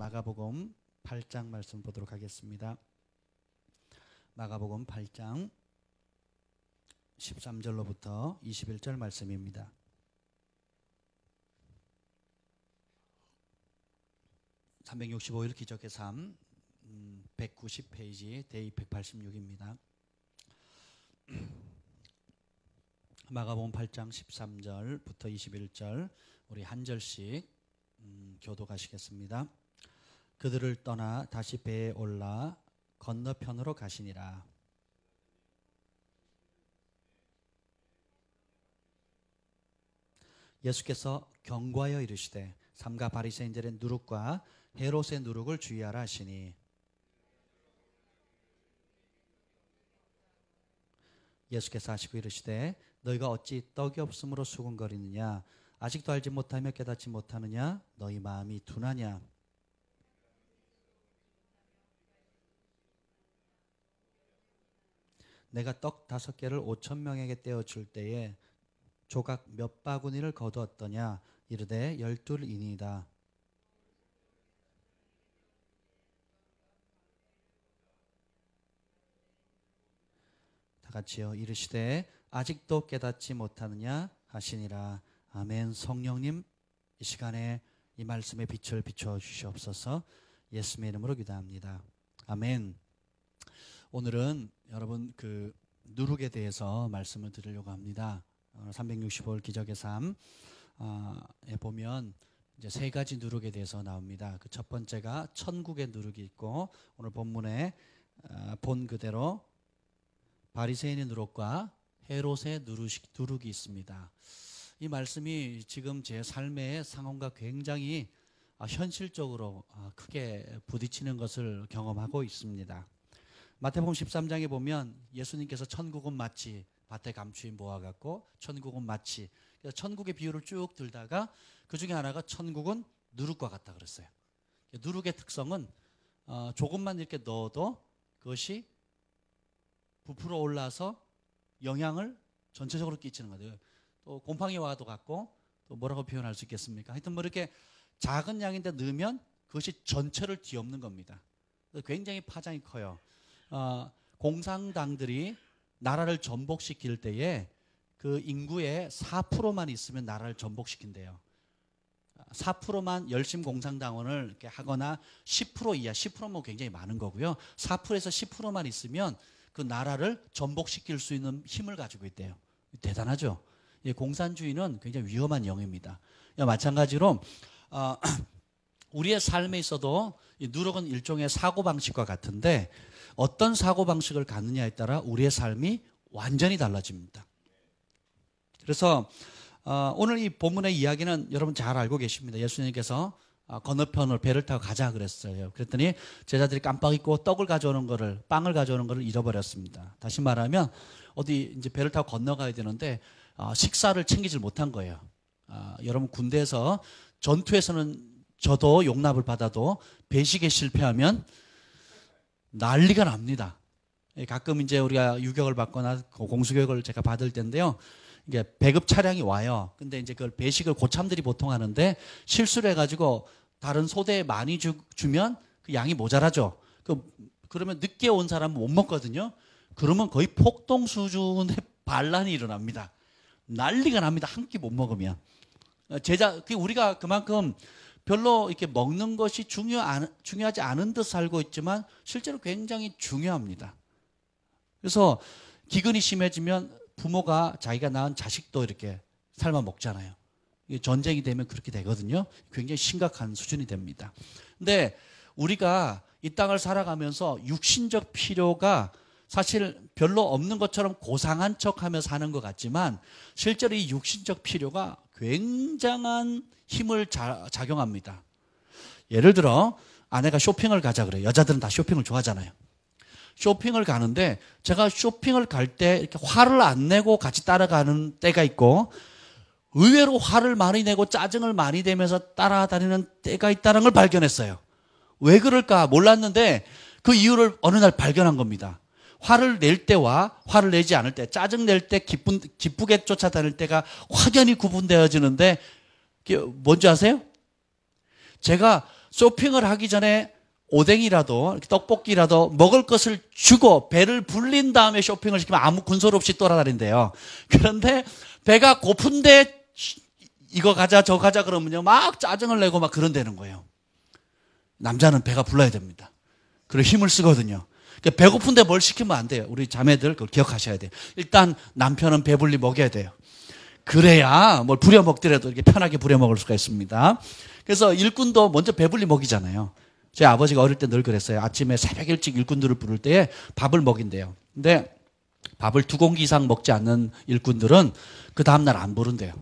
마가복음 8장 말씀 보도록 하겠습니다. 마가복음 8장 13절로부터 21절 말씀입니다. (365일) 기적의 삶 190페이지 데이 186입니다. 마가복음 8장 13절부터 21절 우리 한 절씩 교독하시겠습니다. 그들을 떠나 다시 배에 올라 건너편으로 가시니라. 예수께서 경고하여 이르시되 삼가 바리새인들의 누룩과 헤롯의 누룩을 주의하라 하시니, 예수께서 하시고 이르시되 너희가 어찌 떡이 없으므로 수군거리느냐? 아직도 알지 못하며 깨닫지 못하느냐? 너희 마음이 둔하냐? 내가 떡 5개를 5,000명에게 떼어줄 때에 조각 몇 바구니를 거두었더냐? 이르되 12이니이다. 다 같이요. 이르시되 아직도 깨닫지 못하느냐 하시니라. 아멘. 성령님, 이 시간에 이 말씀의 빛을 비춰 주시옵소서. 예수님의 이름으로 기도합니다. 아멘. 오늘은 여러분 누룩에 대해서 말씀을 드리려고 합니다. 365일 기적의 삶에 보면 이제 3가지 누룩에 대해서 나옵니다. 그 첫 번째가 천국의 누룩이 있고, 오늘 본문에 본 그대로 바리새인의 누룩과 헤롯의 누룩이 있습니다. 이 말씀이 지금 제 삶의 상황과 굉장히 현실적으로 크게 부딪히는 것을 경험하고 있습니다. 마태복음 13장에 보면 예수님께서 천국은 마치 밭에 감추인 모아 같고 천국은 마치, 그래서 천국의 비유를 쭉 들다가 그 중에 하나가 천국은 누룩과 같다 그랬어요. 누룩의 특성은 조금만 이렇게 넣어도 그것이 부풀어 올라서 영향을 전체적으로 끼치는 거예요. 또 곰팡이와도 같고, 또 뭐라고 표현할 수 있겠습니까? 하여튼 뭐 이렇게 작은 양인데 넣으면 그것이 전체를 뒤엎는 겁니다. 굉장히 파장이 커요. 공산당들이 나라를 전복시킬 때에 그 인구의 4%만 있으면 나라를 전복시킨대요. 4%만 열심 공산당원을 이렇게 하거나 10% 이하, 10%면 굉장히 많은 거고요. 4%에서 10%만 있으면 그 나라를 전복시킬 수 있는 힘을 가지고 있대요. 대단하죠? 공산주의는 굉장히 위험한 영입니다. 마찬가지로 우리의 삶에 있어도 이 누룩은 일종의 사고방식과 같은데, 어떤 사고방식을 갖느냐에 따라 우리의 삶이 완전히 달라집니다. 그래서 오늘 이 본문의 이야기는 여러분 잘 알고 계십니다. 예수님께서 건너편을 배를 타고 가자 그랬어요. 그랬더니 제자들이 깜빡 잊고 빵을 가져오는 거를 잃어버렸습니다. 다시 말하면 어디 이제 배를 타고 건너가야 되는데 식사를 챙기질 못한 거예요. 여러분 군대에서 전투에서는 저도 용납을 받아도 배식에 실패하면 난리가 납니다. 가끔 이제 우리가 유격을 받거나 공수교육을 제가 받을 때인데요. 이게 배급 차량이 와요. 근데 이제 그걸 배식을 고참들이 보통 하는데 실수를 해가지고 다른 소대에 많이 주면 그 양이 모자라죠. 그러면 늦게 온 사람은 못 먹거든요. 그러면 거의 폭동 수준의 반란이 일어납니다. 난리가 납니다. 한 끼 못 먹으면. 우리가 그만큼 별로 이렇게 먹는 것이 중요하지 않은 듯 살고 있지만 실제로 굉장히 중요합니다. 그래서 기근이 심해지면 부모가 자기가 낳은 자식도 이렇게 삶아 먹잖아요. 전쟁이 되면 그렇게 되거든요. 굉장히 심각한 수준이 됩니다. 근데 우리가 이 땅을 살아가면서 육신적 필요가 사실 별로 없는 것처럼 고상한 척하며 사는 것 같지만 실제로 이 육신적 필요가 굉장한 힘을 작용합니다. 예를 들어 아내가 쇼핑을 가자 그래요. 여자들은 다 쇼핑을 좋아하잖아요. 쇼핑을 가는데 제가 쇼핑을 갈 때 이렇게 화를 안 내고 같이 따라가는 때가 있고, 의외로 화를 많이 내고 짜증을 많이 내면서 따라다니는 때가 있다는 걸 발견했어요. 왜 그럴까 몰랐는데 그 이유를 어느 날 발견한 겁니다. 화를 낼 때와 화를 내지 않을 때, 짜증 낼 때 기쁘게 쫓아다닐 때가 확연히 구분되어지는데, 뭔지 아세요? 제가 쇼핑을 하기 전에 오뎅이라도 떡볶이라도 먹을 것을 주고 배를 불린 다음에 쇼핑을 시키면 아무 군소리 없이 돌아다닌대요. 그런데 배가 고픈데 이거 가자 저 가자 그러면요 막 짜증을 내고 막 그런다는 거예요. 남자는 배가 불러야 됩니다. 그리고 힘을 쓰거든요. 배고픈데 뭘 시키면 안 돼요. 우리 자매들 그걸 기억하셔야 돼요. 일단 남편은 배불리 먹여야 돼요. 그래야 뭘 부려 먹더라도 이렇게 편하게 부려 먹을 수가 있습니다. 그래서 일꾼도 먼저 배불리 먹이잖아요. 제 아버지가 어릴 때 늘 그랬어요. 아침에 새벽 일찍 일꾼들을 부를 때에 밥을 먹인대요. 근데 밥을 2공기 이상 먹지 않는 일꾼들은 그 다음날 안 부른대요.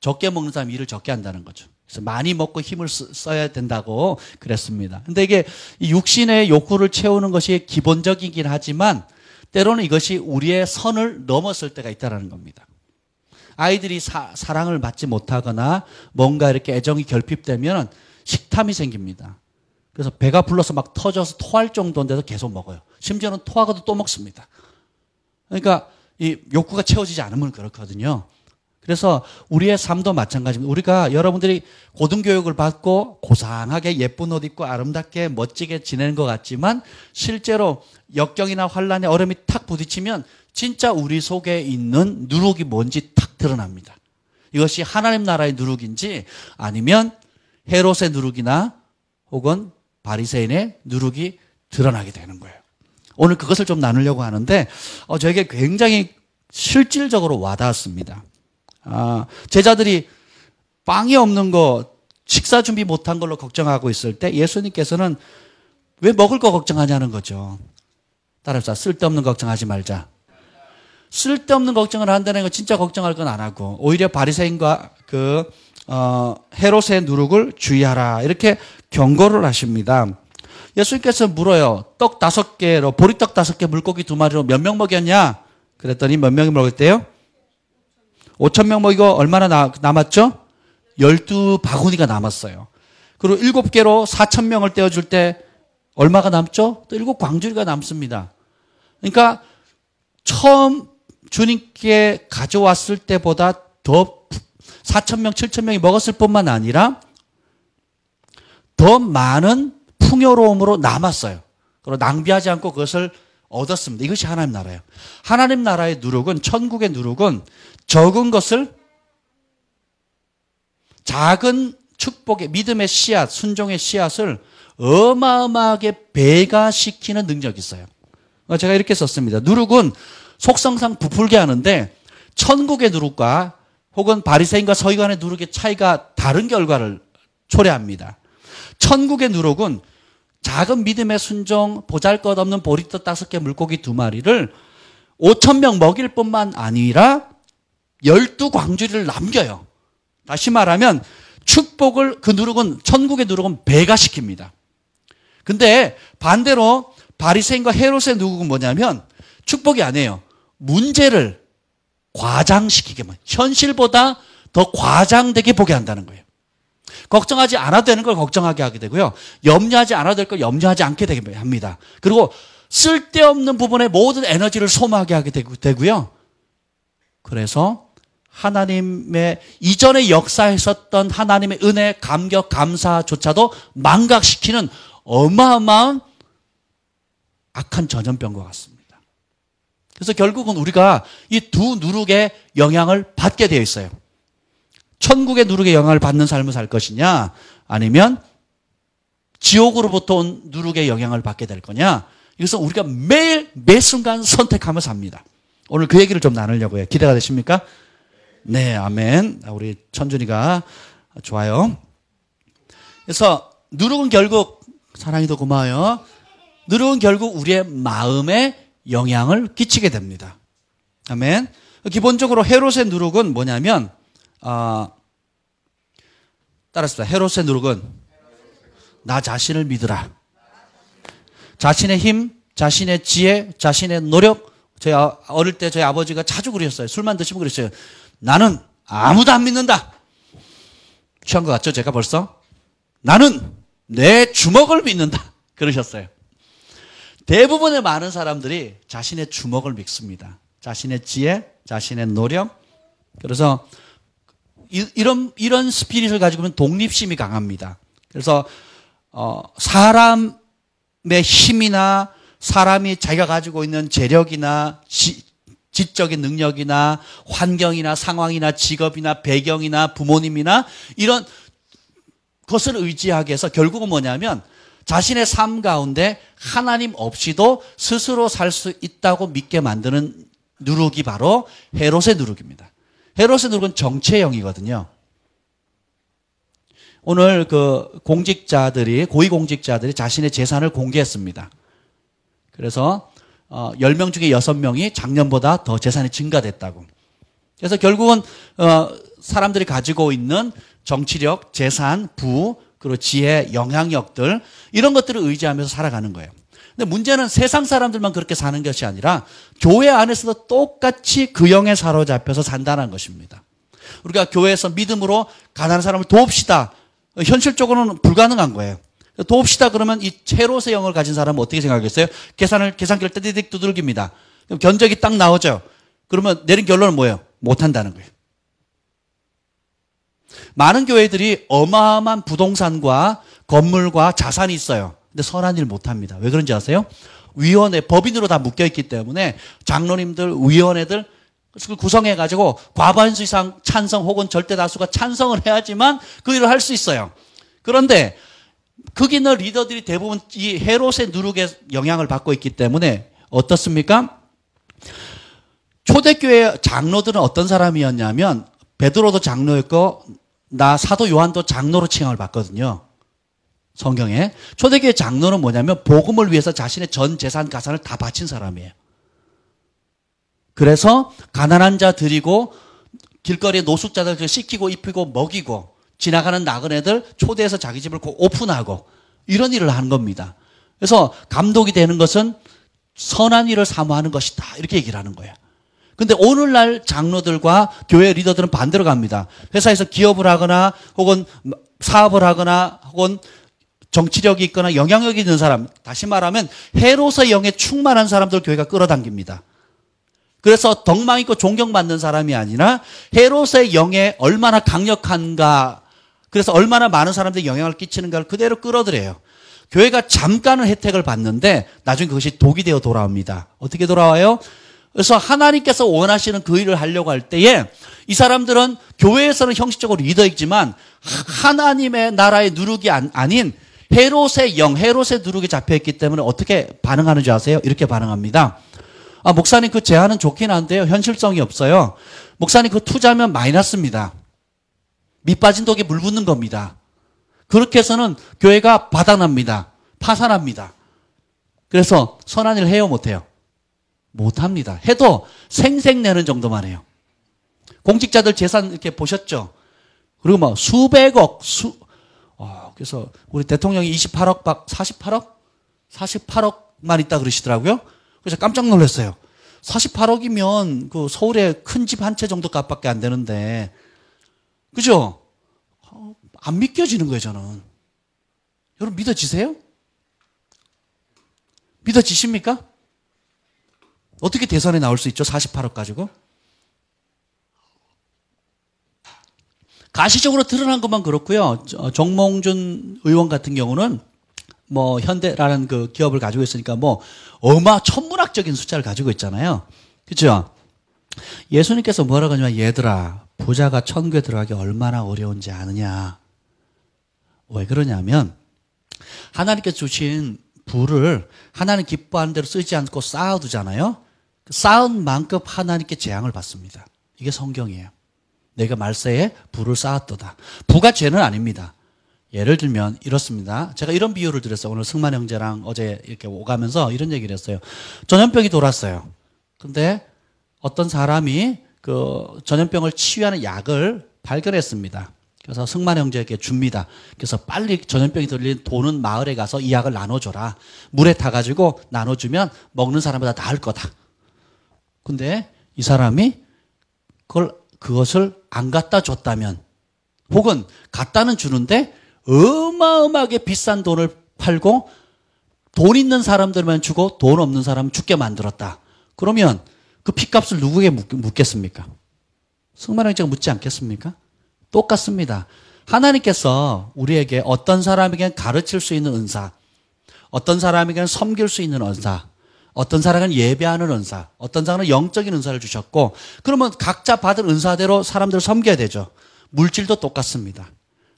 적게 먹는 사람이 일을 적게 한다는 거죠. 그래서 많이 먹고 힘을 써야 된다고 그랬습니다. 근데 이게 육신의 욕구를 채우는 것이 기본적이긴 하지만 때로는 이것이 우리의 선을 넘었을 때가 있다는 겁니다. 아이들이 사랑을 받지 못하거나 뭔가 이렇게 애정이 결핍되면 식탐이 생깁니다. 그래서 배가 불러서 막 터져서 토할 정도인데도 계속 먹어요. 심지어는 토하고도 또 먹습니다. 그러니까 이 욕구가 채워지지 않으면 그렇거든요. 그래서 우리의 삶도 마찬가지입니다. 우리가 여러분들이 고등교육을 받고 고상하게 예쁜 옷 입고 아름답게 멋지게 지내는 것 같지만 실제로 역경이나 환란에 어려움이 탁 부딪히면 진짜 우리 속에 있는 누룩이 뭔지 탁 드러납니다. 이것이 하나님 나라의 누룩인지 아니면 헤롯의 누룩이나 혹은 바리새인의 누룩이 드러나게 되는 거예요. 오늘 그것을 좀 나누려고 하는데 저에게 굉장히 실질적으로 와닿았습니다. 제자들이 빵이 없는 거 식사 준비 못한 걸로 걱정하고 있을 때 예수님께서는 왜 먹을 거 걱정하냐는 거죠. 따라합시다. 쓸데없는 걱정하지 말자. 쓸데없는 걱정을 한다는 건 진짜 걱정할 건 안 하고 오히려 바리새인과 헤롯의 누룩을 주의하라 이렇게 경고를 하십니다. 예수님께서 물어요. 떡 5개로 보리떡 5개 물고기 2마리로 몇 명 먹였냐? 그랬더니 몇 명이 먹었대요? 5,000명 먹이고 얼마나 남았죠? 12바구니가 남았어요. 그리고 7개로 4,000명을 떼어줄 때 얼마가 남죠? 또 7광주리가 남습니다. 그러니까 처음 주님께 가져왔을 때보다 더 4,000명, 7,000명이 먹었을 뿐만 아니라 더 많은 풍요로움으로 남았어요. 그리고 낭비하지 않고 그것을 얻었습니다. 이것이 하나님 나라예요. 하나님 나라의 누룩은, 천국의 누룩은 적은 것을 작은 축복의 믿음의 씨앗, 순종의 씨앗을 어마어마하게 배가시키는 능력이 있어요. 제가 이렇게 썼습니다. 누룩은 속성상 부풀게 하는데 천국의 누룩과 혹은 바리새인과 서기관의 누룩의 차이가 다른 결과를 초래합니다. 천국의 누룩은 작은 믿음의 순종, 보잘것없는 보리떡 5개 물고기 2마리를 5,000명 먹일 뿐만 아니라 12광주리를 남겨요. 다시 말하면 축복을 그 누룩은 천국의 누룩은 배가시킵니다. 근데 반대로 바리새인과 헤롯의 누룩은 뭐냐면 축복이 아니에요. 문제를 과장시키게 현실보다 더 과장되게 보게 한다는 거예요. 걱정하지 않아도 되는 걸 걱정하게 하게 되고요. 염려하지 않아도 될 걸 염려하지 않게 되게 합니다. 그리고 쓸데없는 부분에 모든 에너지를 소모하게 하게 되고요. 그래서 하나님의 이전에 역사했었던 하나님의 은혜, 감격, 감사조차도 망각시키는 어마어마한 악한 전염병과 같습니다. 그래서 결국은 우리가 이 두 누룩의 영향을 받게 되어 있어요. 천국의 누룩의 영향을 받는 삶을 살 것이냐 아니면 지옥으로부터 온 누룩의 영향을 받게 될 거냐, 이것은 우리가 매일 매 순간 선택하며 삽니다. 오늘 그 얘기를 좀 나누려고 해요. 기대가 되십니까? 네, 아멘. 우리 천준이가 좋아요. 그래서 누룩은 결국, 사랑이도 고마워요. 누룩은 결국 우리의 마음에 영향을 끼치게 됩니다. 아멘. 기본적으로 헤롯의 누룩은 뭐냐면 따라합시다. 헤롯의 누룩은 나 자신을 믿으라. 자신의 힘, 자신의 지혜, 자신의 노력. 제가 어릴 때 저희 아버지가 자주 그러셨어요. 술만 드시면 그랬어요. 나는 아무도 안 믿는다. 취한 것 같죠? 제가 벌써? 나는 내 주먹을 믿는다. 그러셨어요. 대부분의 많은 사람들이 자신의 주먹을 믿습니다. 자신의 지혜, 자신의 노력. 그래서 이런 스피릿을 가지고 있는 독립심이 강합니다. 그래서 사람의 힘이나 사람이 자기가 가지고 있는 재력이나 지적인 능력이나 환경이나 상황이나 직업이나 배경이나 부모님이나 이런 것을 의지하게 해서 결국은 뭐냐면 자신의 삶 가운데 하나님 없이도 스스로 살 수 있다고 믿게 만드는 누룩이 바로 헤롯의 누룩입니다. 헤롯의 누룩은 정체형이거든요. 오늘 고위공직자들이 자신의 재산을 공개했습니다. 그래서 10명 중에 6명이 작년보다 더 재산이 증가됐다고. 그래서 결국은 사람들이 가지고 있는 정치력, 재산, 부, 그리고 지혜, 영향력들 이런 것들을 의지하면서 살아가는 거예요. 근데 문제는 세상 사람들만 그렇게 사는 것이 아니라 교회 안에서도 똑같이 그 영에 사로잡혀서 산다는 것입니다. 우리가 교회에서 믿음으로 가난한 사람을 도웁시다. 현실적으로는 불가능한 거예요. 도웁시다 그러면 이 헤롯의 영을 가진 사람은 어떻게 생각하겠어요? 계산기를 떼디딕 두들깁니다. 그럼 견적이 딱 나오죠. 그러면 내린 결론은 뭐예요? 못한다는 거예요. 많은 교회들이 어마어마한 부동산과 건물과 자산이 있어요. 근데 선한 일 못합니다. 왜 그런지 아세요? 위원회, 법인으로 다 묶여있기 때문에 장로님들, 위원회들 그걸 구성해가지고 과반수 이상 찬성 혹은 절대다수가 찬성을 해야지만 그 일을 할 수 있어요. 그런데 거기 있는 리더들이 대부분 이 헤롯의 누룩의 영향을 받고 있기 때문에 어떻습니까? 초대교회 장로들은 어떤 사람이었냐면 베드로도 장로였고 나 사도 요한도 장로로 칭함을 받거든요. 성경에. 초대교회 장로는 뭐냐면 복음을 위해서 자신의 전 재산 가산을 다 바친 사람이에요. 그래서 가난한 자 드리고 길거리에 노숙자들 씻기고 입히고 먹이고 지나가는 나그네들 초대해서 자기 집을 오픈하고 이런 일을 하는 겁니다. 그래서 감독이 되는 것은 선한 일을 사모하는 것이다. 이렇게 얘기를 하는 거예요. 근데 오늘날 장로들과 교회 리더들은 반대로 갑니다. 회사에서 기업을 하거나 혹은 사업을 하거나 혹은 정치력이 있거나 영향력이 있는 사람, 다시 말하면 헤롯의 영에 충만한 사람들 교회가 끌어당깁니다. 그래서 덕망 있고 존경받는 사람이 아니라 헤롯의 영에 얼마나 강력한가, 그래서 얼마나 많은 사람들이 영향을 끼치는가를 그대로 끌어들여요. 교회가 잠깐은 혜택을 받는데 나중에 그것이 독이 되어 돌아옵니다. 어떻게 돌아와요? 그래서 하나님께서 원하시는 그 일을 하려고 할 때에 이 사람들은 교회에서는 형식적으로 리더이지만 하나님의 나라의 누룩이 아닌 헤롯의 영, 헤롯의 누룩이 잡혀있기 때문에 어떻게 반응하는지 아세요? 이렇게 반응합니다. 목사님 그 제안은 좋긴 한데요. 현실성이 없어요. 목사님 그 투자하면 마이너스입니다. 밑 빠진 독에 물 붓는 겁니다. 그렇게 해서는 교회가 바닥납니다. 파산합니다. 그래서 선한 일을 해요, 못해요? 못합니다. 해도 생색내는 정도만 해요. 공직자들 재산 이렇게 보셨죠? 그리고 막 수백억, 그래서 우리 대통령이 28억, 48억? 48억만 있다 그러시더라고요. 그래서 깜짝 놀랐어요. 48억이면 그 서울에 큰 집 한 채 정도 값밖에 안 되는데, 그죠? 안 믿겨지는 거예요, 저는. 여러분 믿어지세요? 믿어지십니까? 어떻게 대선에 나올 수 있죠? 48억 가지고? 가시적으로 드러난 것만 그렇고요. 정몽준 의원 같은 경우는 뭐 현대라는 그 기업을 가지고 있으니까 뭐 천문학적인 숫자를 가지고 있잖아요. 그렇죠? 예수님께서 뭐라고 하냐면 얘들아 부자가 천국에 들어가기 얼마나 어려운지 아느냐. 왜 그러냐면 하나님께서 주신 부를 하나님 기뻐하는 대로 쓰지 않고 쌓아두잖아요. 쌓은 만큼 하나님께 재앙을 받습니다. 이게 성경이에요. 내가 말세에 부를 쌓았도다. 부가 죄는 아닙니다. 예를 들면 이렇습니다. 제가 이런 비유를 드렸어요. 오늘 승만 형제랑 어제 이렇게 오가면서 이런 얘기를 했어요. 전염병이 돌았어요. 근데 어떤 사람이 그 전염병을 치유하는 약을 발견했습니다. 그래서 승만 형제에게 줍니다. 그래서 빨리 전염병이 들린 도는 마을에 가서 이 약을 나눠줘라. 물에 타가지고 나눠주면 먹는 사람보다 나을 거다. 근데 이 사람이 그것을 안 갖다 줬다면 혹은 갖다는 주는데 어마어마하게 비싼 돈을 팔고 돈 있는 사람들만 주고 돈 없는 사람은 죽게 만들었다. 그러면 그 핏값을 누구에게 묻겠습니까? 승만 형제가 묻지 않겠습니까? 똑같습니다. 하나님께서 우리에게 어떤 사람에게는 가르칠 수 있는 은사, 어떤 사람에게는 섬길 수 있는 은사, 어떤 사람은 예배하는 은사, 어떤 사람은 영적인 은사를 주셨고, 그러면 각자 받은 은사대로 사람들을 섬겨야 되죠. 물질도 똑같습니다.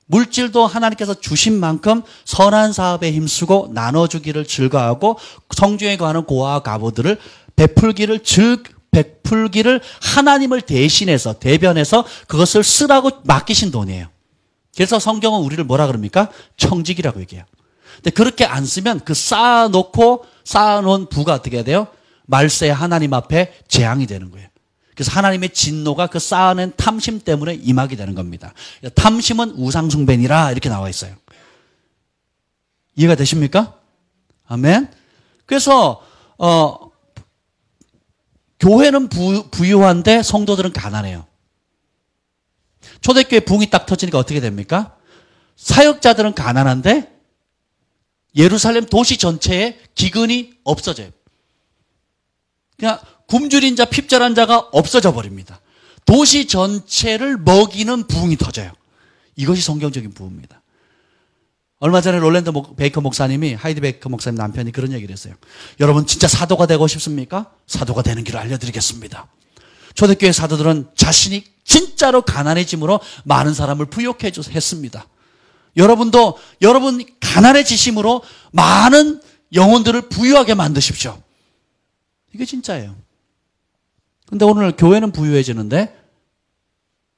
물질도 하나님께서 주신 만큼 선한 사업에 힘쓰고 나눠주기를 즐거워하고 성중에 관한 고아와 가보들을 베풀기를 하나님을 대신해서 대변해서 그것을 쓰라고 맡기신 돈이에요. 그래서 성경은 우리를 뭐라 그럽니까? 청직이라고 얘기해요. 근데 그렇게 안 쓰면 그 쌓아놓은 부가 어떻게 해야 돼요? 말세 하나님 앞에 재앙이 되는 거예요. 그래서 하나님의 진노가 그 쌓아낸 탐심 때문에 임하게 되는 겁니다. 탐심은 우상숭배니라 이렇게 나와 있어요. 이해가 되십니까? 아멘. 그래서 교회는 부유한데 성도들은 가난해요. 초대교회 붕이 딱 터지니까 어떻게 됩니까? 사역자들은 가난한데 예루살렘 도시 전체에 기근이 없어져요. 그냥 굶주린 자, 핍절한 자가 없어져 버립니다. 도시 전체를 먹이는 부흥이 터져요. 이것이 성경적인 부흥입니다. 얼마 전에 롤랜드 베이커 목사님이, 하이드 베이커 목사님 남편이 그런 얘기를 했어요. 여러분 진짜 사도가 되고 싶습니까? 사도가 되는 길을 알려드리겠습니다. 초대교회 사도들은 자신이 진짜로 가난해짐으로 많은 사람을 부욕해 했습니다. 여러분도 여러분 가난해지심으로 많은 영혼들을 부유하게 만드십시오. 이게 진짜예요. 근데 오늘 교회는 부유해지는데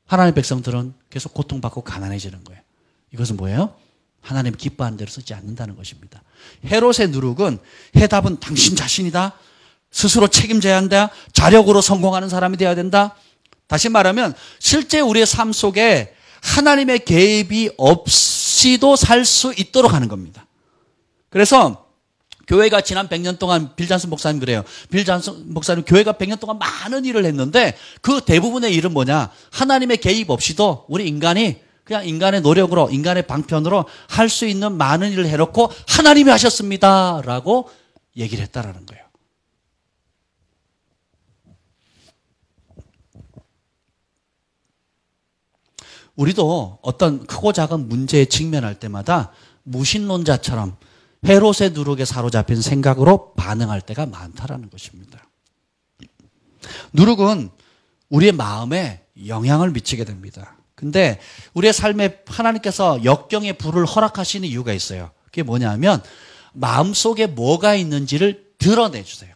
하나님의 백성들은 계속 고통받고 가난해지는 거예요. 이것은 뭐예요? 하나님 기뻐하는 대로 쓰지 않는다는 것입니다. 헤롯의 누룩은 해답은 당신 자신이다. 스스로 책임져야 한다. 자력으로 성공하는 사람이 되어야 된다. 다시 말하면 실제 우리의 삶 속에 하나님의 개입이 없이도 살 수 있도록 하는 겁니다. 그래서 교회가 지난 100년 동안 빌 잔슨 목사님 그래요. 빌 잔슨 목사님 교회가 100년 동안 많은 일을 했는데 그 대부분의 일은 뭐냐? 하나님의 개입 없이도 우리 인간이 그냥 인간의 노력으로 인간의 방편으로 할 수 있는 많은 일을 해놓고 하나님이 하셨습니다 라고 얘기를 했다라는 거예요. 우리도 어떤 크고 작은 문제에 직면할 때마다 무신론자처럼 헤롯의 누룩에 사로잡힌 생각으로 반응할 때가 많다라는 것입니다. 누룩은 우리의 마음에 영향을 미치게 됩니다. 근데 우리의 삶에 하나님께서 역경의 불을 허락하시는 이유가 있어요. 그게 뭐냐면 마음속에 뭐가 있는지를 드러내주세요.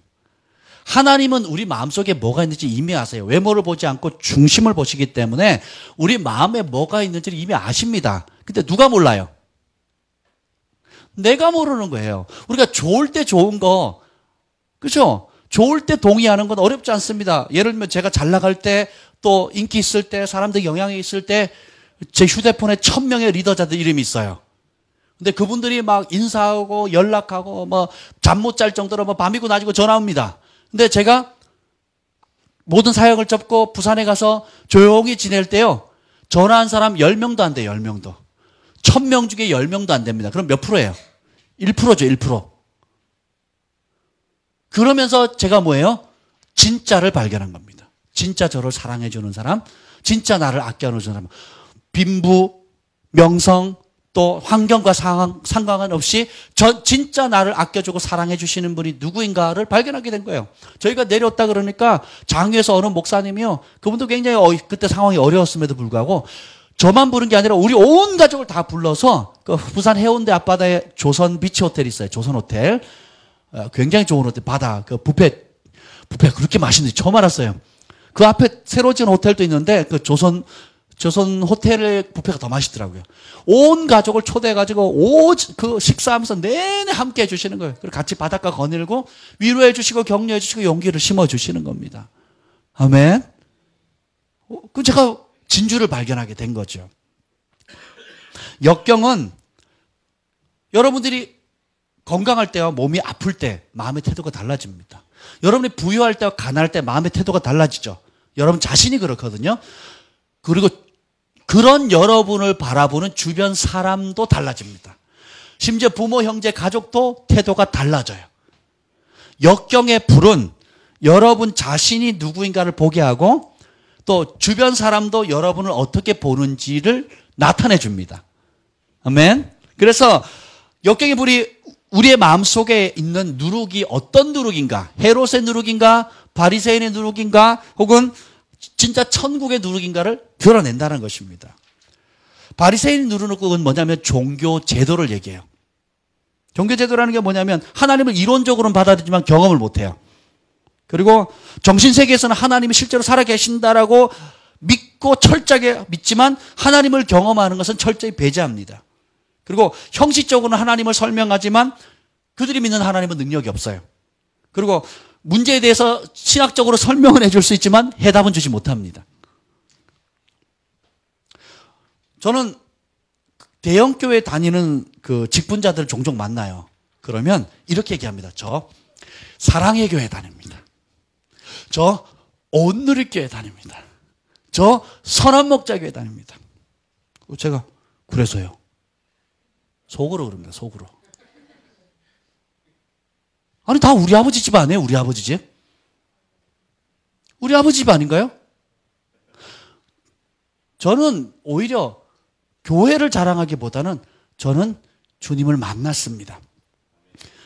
하나님은 우리 마음속에 뭐가 있는지 이미 아세요. 외모를 보지 않고 중심을 보시기 때문에 우리 마음에 뭐가 있는지를 이미 아십니다. 근데 누가 몰라요? 내가 모르는 거예요. 우리가 좋을 때 좋은 거, 그렇죠? 좋을 때 동의하는 건 어렵지 않습니다. 예를 들면 제가 잘 나갈 때, 또 인기 있을 때, 사람들 영향이 있을 때 제 휴대폰에 1000명의 리더자들 이름이 있어요. 근데 그분들이 막 인사하고 연락하고 뭐 잠 못 잘 정도로 뭐 밤이고 낮이고 전화 옵니다. 근데 제가 모든 사역을 접고 부산에 가서 조용히 지낼 때요, 전화한 사람 10명도 안 돼요. 10명도. 1000명 중에 10명도 안 됩니다. 그럼 몇 프로예요? 1%죠. 1%. 그러면서 제가 뭐예요? 진짜를 발견한 겁니다. 진짜 저를 사랑해 주는 사람, 진짜 나를 아껴주는 사람, 빈부, 명성, 또 환경과 상관은 없이 진짜 나를 아껴주고 사랑해 주시는 분이 누구인가를 발견하게 된 거예요. 저희가 내려왔다 그러니까 장유에서 어느 목사님이요, 그분도 굉장히 그때 상황이 어려웠음에도 불구하고 저만 부른 게 아니라 우리 온 가족을 다 불러서 그 부산 해운대 앞바다에 조선 비치 호텔이 있어요. 조선 호텔. 굉장히 좋은 호텔. 바다 그 뷔페 그렇게 맛있는지 처음 알았어요. 그 앞에 새로 지은 호텔도 있는데 그 조선 호텔의 뷔페가 더 맛있더라고요. 온 가족을 초대해가지고 그 식사하면서 내내 함께 해주시는 거예요. 그리고 같이 바닷가 거닐고 위로해주시고 격려해주시고 용기를 심어주시는 겁니다. 아멘. 그 제가 진주를 발견하게 된 거죠. 역경은 여러분들이 건강할 때와 몸이 아플 때 마음의 태도가 달라집니다. 여러분이 부유할 때와 가난할 때 마음의 태도가 달라지죠. 여러분 자신이 그렇거든요. 그리고 그런 여러분을 바라보는 주변 사람도 달라집니다. 심지어 부모, 형제, 가족도 태도가 달라져요. 역경의 불은 여러분 자신이 누구인가를 보게 하고 또 주변 사람도 여러분을 어떻게 보는지를 나타내 줍니다. 아멘. 그래서 역경의 불이 우리의 마음속에 있는 누룩이 어떤 누룩인가? 헤롯의 누룩인가? 바리새인의 누룩인가? 혹은 진짜 천국의 누룩인가를 드러낸다는 것입니다. 바리새인 누룩은 뭐냐면 종교 제도를 얘기해요. 종교 제도라는 게 뭐냐면 하나님을 이론적으로는 받아들이지만 경험을 못해요. 그리고 정신세계에서는 하나님이 실제로 살아계신다라고 믿고 철저하게 믿지만 하나님을 경험하는 것은 철저히 배제합니다. 그리고 형식적으로는 하나님을 설명하지만 그들이 믿는 하나님은 능력이 없어요. 그리고 문제에 대해서 신학적으로 설명을 해줄 수 있지만 해답은 주지 못합니다. 저는 대형교회 다니는 그 직분자들을 종종 만나요. 그러면 이렇게 얘기합니다. 저 사랑의 교회 다닙니다. 저 온누리교회 다닙니다. 저 선한목자교회 다닙니다. 제가 그래서요. 속으로 그럽니다. 속으로. 아니 다 우리 아버지 집 아니에요? 우리 아버지 집? 우리 아버지 집 아닌가요? 저는 오히려 교회를 자랑하기보다는 저는 주님을 만났습니다.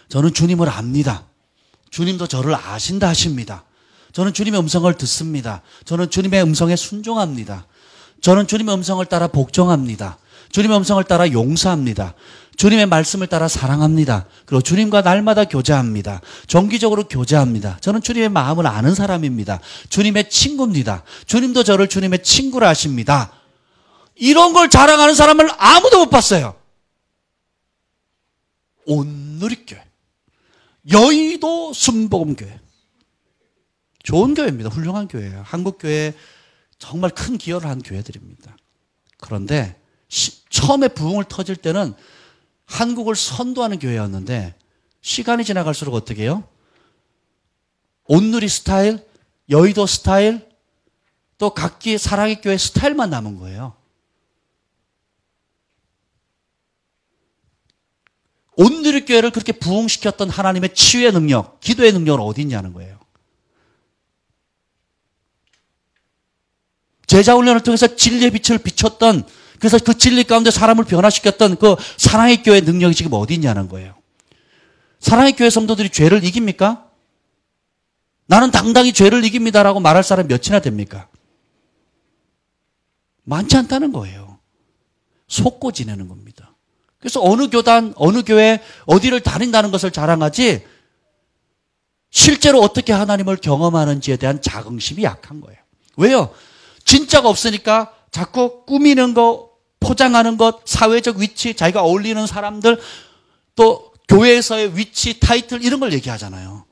저는 주님을 압니다. 주님도 저를 아신다 하십니다. 저는 주님의 음성을 듣습니다. 저는 주님의 음성에 순종합니다. 저는 주님의 음성을 따라 복종합니다. 주님의 음성을 따라 용서합니다. 주님의 말씀을 따라 사랑합니다. 그리고 주님과 날마다 교제합니다. 정기적으로 교제합니다. 저는 주님의 마음을 아는 사람입니다. 주님의 친구입니다. 주님도 저를 주님의 친구라 하십니다. 이런 걸 자랑하는 사람을 아무도 못 봤어요. 온누리교회, 여의도 순복음교회, 좋은 교회입니다. 훌륭한 교회예요. 한국교회에 정말 큰 기여를 한 교회들입니다. 그런데 처음에 부흥을 터질 때는 한국을 선도하는 교회였는데 시간이 지나갈수록 어떻게 해요? 온누리 스타일, 여의도 스타일, 또 각기 사랑의 교회 스타일만 남은 거예요. 온누리 교회를 그렇게 부흥시켰던 하나님의 치유의 능력, 기도의 능력은 어디 있냐는 거예요. 제자훈련을 통해서 진리의 빛을 비췄던, 그래서 그 진리 가운데 사람을 변화시켰던 그 사랑의 교회의 능력이 지금 어디 있냐는 거예요. 사랑의 교회 성도들이 죄를 이깁니까? 나는 당당히 죄를 이깁니다라고 말할 사람이 몇이나 됩니까? 많지 않다는 거예요. 속고 지내는 겁니다. 그래서 어느 교단, 어느 교회, 어디를 다닌다는 것을 자랑하지 실제로 어떻게 하나님을 경험하는지에 대한 자긍심이 약한 거예요. 왜요? 진짜가 없으니까 자꾸 꾸미는 거, 포장하는 것, 사회적 위치, 자기가 어울리는 사람들, 또 교회에서의 위치, 타이틀 이런 걸 얘기하잖아요.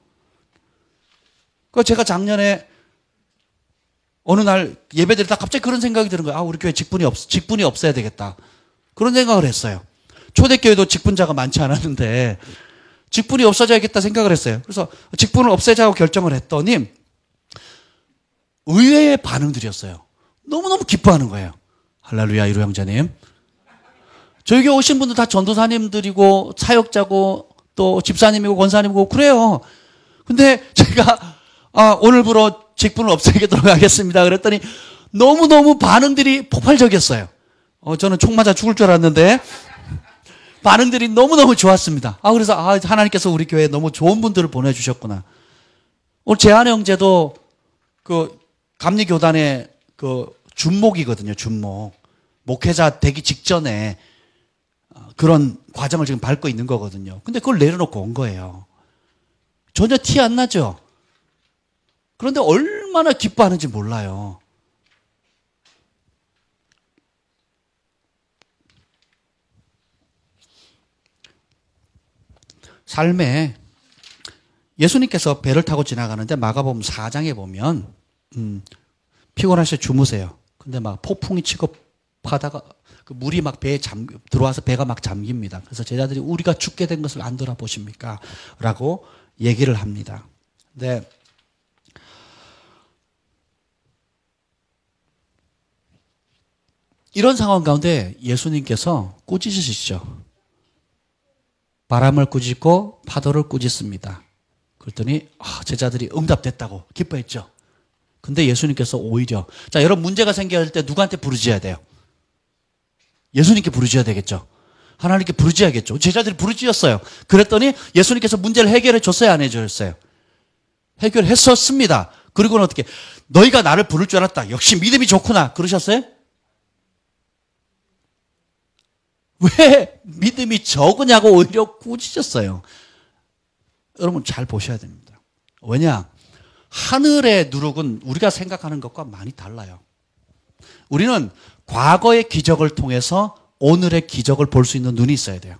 그 제가 작년에 어느 날 예배드리다 갑자기 그런 생각이 드는 거예요. 아, 우리 교회 직분이 없어야 되겠다. 그런 생각을 했어요. 초대교회도 직분자가 많지 않았는데 직분이 없어져야겠다 생각을 했어요. 그래서 직분을 없애자고 결정을 했더니 의외의 반응들이었어요. 너무너무 기뻐하는 거예요. 할렐루야, 이루 형제님. 저희 교회 오신 분들 다 전도사님들이고 사역자고 또 집사님이고 권사님이고 그래요. 근데 제가 오늘부로 직분을 없애도록 하겠습니다. 그랬더니 너무너무 반응들이 폭발적이었어요. 저는 총 맞아 죽을 줄 알았는데 반응들이 너무너무 좋았습니다. 그래서 하나님께서 우리 교회에 너무 좋은 분들을 보내주셨구나. 오늘 재한의 형제도 그 감리교단의 그 준목이거든요. 준목. 목회자 되기 직전에 그런 과정을 지금 밟고 있는 거거든요. 근데 그걸 내려놓고 온 거예요. 전혀 티 안 나죠? 그런데 얼마나 기뻐하는지 몰라요. 삶에 예수님께서 배를 타고 지나가는데 마가복음 4장에 보면 피곤하셔 주무세요. 근데 막 폭풍이 치고 바다가 그 물이 막 배에 들어와서 배가 막 잠깁니다. 그래서 제자들이 우리가 죽게 된 것을 안 돌아보십니까? 라고 얘기를 합니다. 근데 이런 상황 가운데 예수님께서 꾸짖으시죠. 바람을 꾸짖고 파도를 꾸짖습니다. 그랬더니 제자들이 응답됐다고 기뻐했죠. 근데 예수님께서 오히려, 자, 여러분 문제가 생길 때 누구한테 부르짖어야 돼요? 예수님께 부르짖어야 되겠죠. 하나님께 부르짖어야겠죠. 제자들이 부르짖었어요. 그랬더니 예수님께서 문제를 해결해 줬어요, 안 해줬어요? 해결했었습니다. 그리고는 어떻게, 너희가 나를 부를 줄 알았다. 역시 믿음이 좋구나. 그러셨어요? 왜 믿음이 적으냐고 오히려 꾸짖었어요. 여러분 잘 보셔야 됩니다. 왜냐? 하늘의 누룩은 우리가 생각하는 것과 많이 달라요. 우리는 과거의 기적을 통해서 오늘의 기적을 볼 수 있는 눈이 있어야 돼요.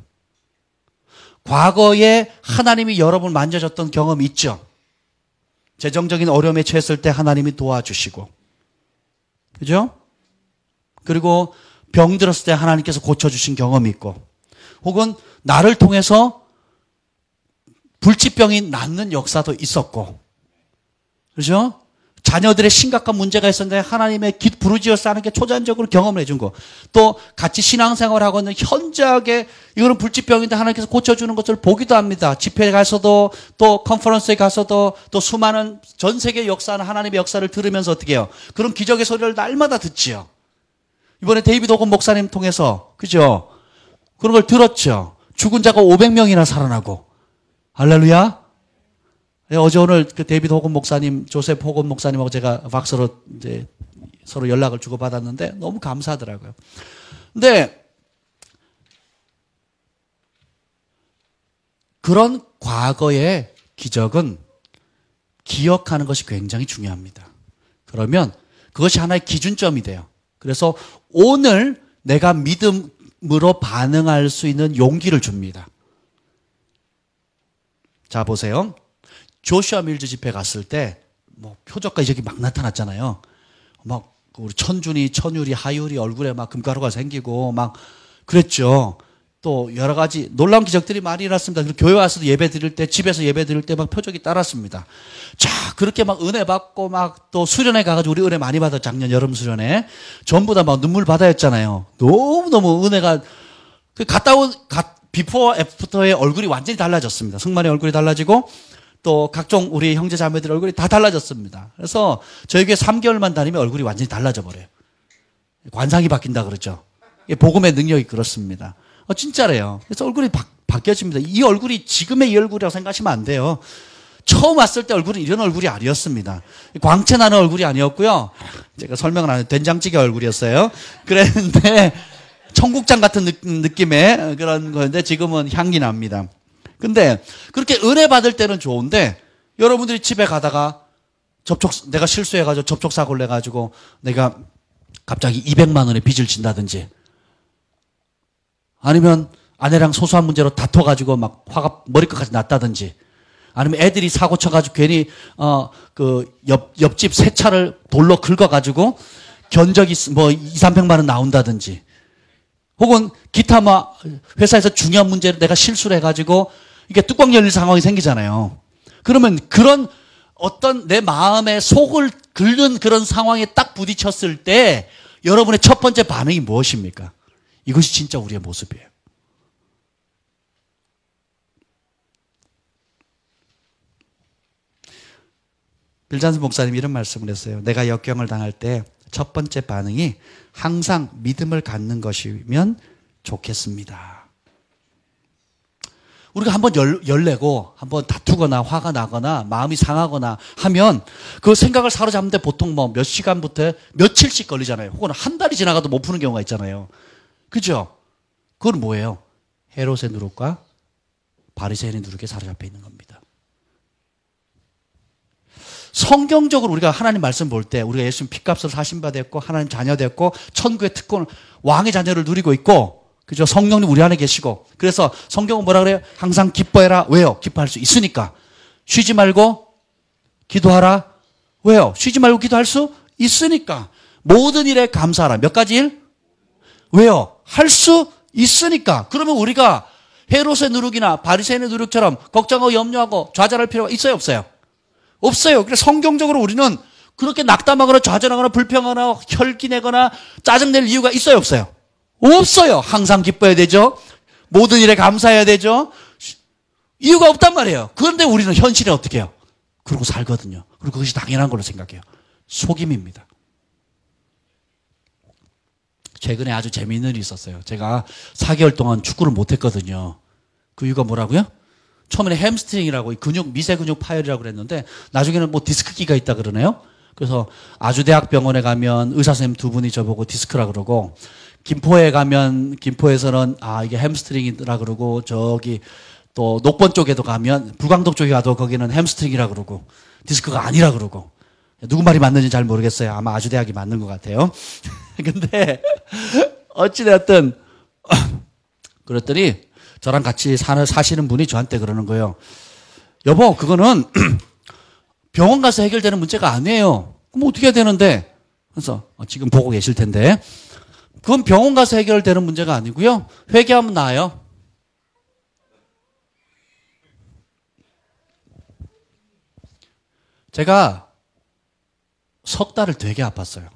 과거에 하나님이 여러분을 만져줬던 경험이 있죠. 재정적인 어려움에 처했을 때 하나님이 도와주시고, 그죠? 그리고 병 들었을 때 하나님께서 고쳐주신 경험이 있고, 혹은 나를 통해서 불치병이 낫는 역사도 있었고, 그죠? 자녀들의 심각한 문제가 있었는데 하나님의 부르짖어서 하는 게 초자연적으로 경험을 해준 거. 또 같이 신앙생활을 하고 있는 현저하게 이거는 불치병인데 하나님께서 고쳐주는 것을 보기도 합니다. 집회에 가서도 또 컨퍼런스에 가서도 또 수많은 전 세계 역사나 하나님의 역사를 들으면서 어떻게 해요? 그런 기적의 소리를 날마다 듣지요. 이번에 데이비드 호건 목사님 통해서, 그죠? 그런 걸 들었죠. 죽은 자가 500명이나 살아나고. 할렐루야. 어제 오늘 그 데이비드 호건 목사님, 조셉 호건 목사님하고 제가 박서로 이제 서로 연락을 주고받았는데 너무 감사하더라고요. 근데 그런 과거의 기적은 기억하는 것이 굉장히 중요합니다. 그러면 그것이 하나의 기준점이 돼요. 그래서 오늘 내가 믿음으로 반응할 수 있는 용기를 줍니다. 자, 보세요. 조슈아 밀즈 집회 갔을 때, 뭐, 표적과 이적이 막 나타났잖아요. 막, 우리 천준이, 천율이, 하율이 얼굴에 막 금가루가 생기고, 막, 그랬죠. 또, 여러 가지 놀라운 기적들이 많이 일어났습니다. 그리고 교회 와서도 예배 드릴 때, 집에서 예배 드릴 때 막 표적이 따랐습니다. 자, 그렇게 막 은혜 받고, 막 또 수련회 가가지고 우리 은혜 많이 받았죠. 작년 여름 수련회. 전부 다 막 눈물 바다였잖아요. 너무너무 은혜가, 갔다 온, 비포, 애프터의 얼굴이 완전히 달라졌습니다. 승만의 얼굴이 달라지고, 또 각종 우리 형제 자매들 얼굴이 다 달라졌습니다. 그래서 저희 교회 3개월만 다니면 얼굴이 완전히 달라져 버려요. 관상이 바뀐다 그러죠. 복음의 능력이 그렇습니다. 진짜래요. 그래서 얼굴이 바뀌어집니다. 이 얼굴이 지금의 이 얼굴이라고 생각하시면 안 돼요. 처음 왔을 때 얼굴은 이런 얼굴이 아니었습니다. 광채 나는 얼굴이 아니었고요. 제가 설명을 안 해요. 된장찌개 얼굴이었어요. 그랬는데 청국장 같은 느낌의 그런 건데 지금은 향기 납니다. 근데 그렇게 은혜 받을 때는 좋은데 여러분들이 집에 가다가 내가 실수해가지고 접촉사고를 내가지고 내가 갑자기 200만 원의 빚을 진다든지 아니면 아내랑 소소한 문제로 다퉈가지고 막 화가 머리끝까지 났다든지 아니면 애들이 사고 쳐가지고 괜히 옆집 새 차를 돌로 긁어가지고 견적이 뭐 2, 300만 원 나온다든지 혹은 기타 막 회사에서 중요한 문제를 내가 실수를 해가지고 이게 뚜껑 열릴 상황이 생기잖아요. 그러면 그런 어떤 내 마음의 속을 긁는 그런 상황에 딱 부딪혔을 때 여러분의 첫 번째 반응이 무엇입니까? 이것이 진짜 우리의 모습이에요. 빌 잔슨 목사님이 이런 말씀을 했어요. 내가 역경을 당할 때 첫 번째 반응이 항상 믿음을 갖는 것이면 좋겠습니다. 우리가 한번 열내고 한번 다투거나 화가 나거나 마음이 상하거나 하면 그 생각을 사로잡는데 보통 뭐 몇 시간부터 며칠씩 걸리잖아요. 혹은 한 달이 지나가도 못 푸는 경우가 있잖아요. 그죠? 그건 뭐예요? 헤롯의 누룩과 바리새인의 누룩에 사로잡혀 있는 겁니다. 성경적으로 우리가 하나님 말씀 볼 때 우리가 예수님 핏값을 사신 바 됐고 하나님 자녀 됐고 천국의 특권 왕의 자녀를 누리고 있고 그죠? 성령님 우리 안에 계시고 그래서 성경은 뭐라 그래요? 항상 기뻐해라. 왜요? 기뻐할 수 있으니까. 쉬지 말고 기도하라. 왜요? 쉬지 말고 기도할 수 있으니까. 모든 일에 감사하라. 몇 가지 일? 왜요? 할 수 있으니까. 그러면 우리가 헤롯의 누룩이나 바리새인의 누룩처럼 걱정하고 염려하고 좌절할 필요가 있어요? 없어요? 없어요. 그래서 성경적으로 우리는 그렇게 낙담하거나 좌절하거나 불평하거나 혈기내거나 짜증낼 이유가 있어요? 없어요? 없어요. 항상 기뻐야 되죠. 모든 일에 감사해야 되죠. 이유가 없단 말이에요. 그런데 우리는 현실에 어떻게 해요? 그러고 살거든요. 그리고 그것이 당연한 걸로 생각해요. 속임입니다. 최근에 아주 재미있는 일이 있었어요. 제가 4개월 동안 축구를 못했거든요. 그 이유가 뭐라고요? 처음에는 햄스트링이라고 근육 미세 근육 파열이라고 그랬는데 나중에는 뭐 디스크기가 있다 그러네요. 그래서 아주대학병원에 가면 의사 선생님 두 분이 저보고 디스크라 그러고, 김포에 가면 김포에서는 이게 햄스트링이라 그러고, 저기 또 녹번 쪽에도 가면 불광동 쪽에 가도 거기는 햄스트링이라 그러고 디스크가 아니라 그러고, 누구 말이 맞는지 잘 모르겠어요. 아마 아주대학이 맞는 것 같아요. 근데 어찌되었든 그랬더니 저랑 같이 사시는 분이 저한테 그러는 거예요. 여보, 그거는 병원 가서 해결되는 문제가 아니에요. 그럼 어떻게 해야 되는데? 그래서 지금 보고 계실 텐데, 그건 병원 가서 해결되는 문제가 아니고요. 회개하면 나아요. 제가 석 달을 되게 아팠어요.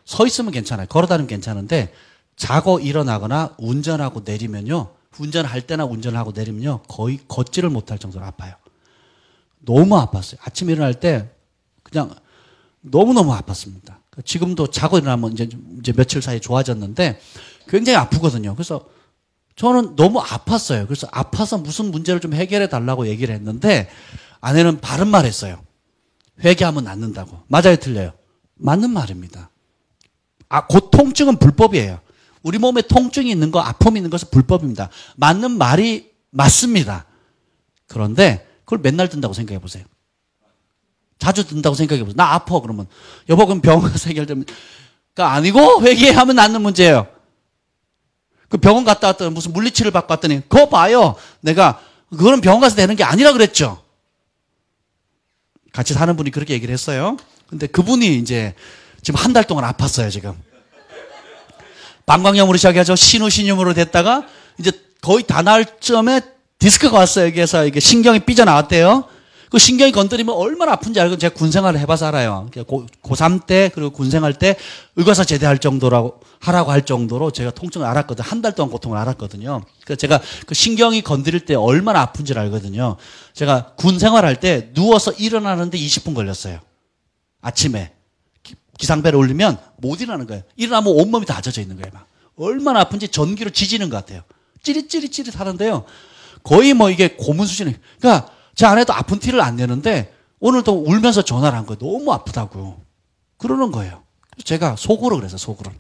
서 있으면 괜찮아요. 걸어 다니면 괜찮은데 자고 일어나거나 운전하고 내리면요, 운전할 때나 운전하고 내리면요 거의 걷지를 못할 정도로 아파요. 너무 아팠어요. 아침에 일어날 때 그냥 너무너무 아팠습니다. 지금도 자고 일어나면 이제 며칠 사이에 좋아졌는데 굉장히 아프거든요. 그래서 저는 너무 아팠어요. 그래서 아파서 무슨 문제를 좀 해결해 달라고 얘기를 했는데 아내는 바른 말 했어요. 회개하면 낫는다고. 맞아요, 틀려요? 맞는 말입니다. 통증은 불법이에요. 우리 몸에 통증이 있는 거, 아픔이 있는 것은 불법입니다. 맞는 말이 맞습니다. 그런데 그걸 맨날 든다고 생각해 보세요. 자주 든다고 생각해 보세요. 나 아파 그러면 여보 그럼 병원 가서 해결되면 아니고 회개하면 낫는 문제예요. 그 병원 갔다 왔더니 무슨 물리치료를 받고 왔더니 그거 봐요. 내가 그거는 병원 가서 되는 게 아니라 그랬죠. 같이 사는 분이 그렇게 얘기를 했어요. 근데 그분이 이제 지금 한 달 동안 아팠어요, 지금. 방광염으로 시작해서 신우신염으로 됐다가 이제 거의 다 나을 점에 디스크가 왔어요. 여기에서 이게 신경이 삐져나왔대요. 그 신경이 건드리면 얼마나 아픈지 알고 제가 군생활을 해봐서 알아요. 고3 때 그리고 군생활 때 의과사 제대할 정도라고 하라고 할 정도로 제가 통증을 알았거든요. 한 달 동안 고통을 알았거든요. 그래서 제가 그 신경이 건드릴 때 얼마나 아픈지를 알거든요. 제가 군생활할 때 누워서 일어나는데 20분 걸렸어요. 아침에. 기상배를 올리면 못 일어나는 거예요. 일어나면 온몸이 다 젖어 있는 거예요. 막. 얼마나 아픈지 전기로 지지는 것 같아요. 찌릿찌릿찌릿 하는데요. 거의 뭐 이게 고문 수준이에요. 그러니까 제 아내도 아픈 티를 안 내는데 오늘도 울면서 전화를 한 거예요. 너무 아프다고. 그러는 거예요. 제가 속으로 그래서 속으로.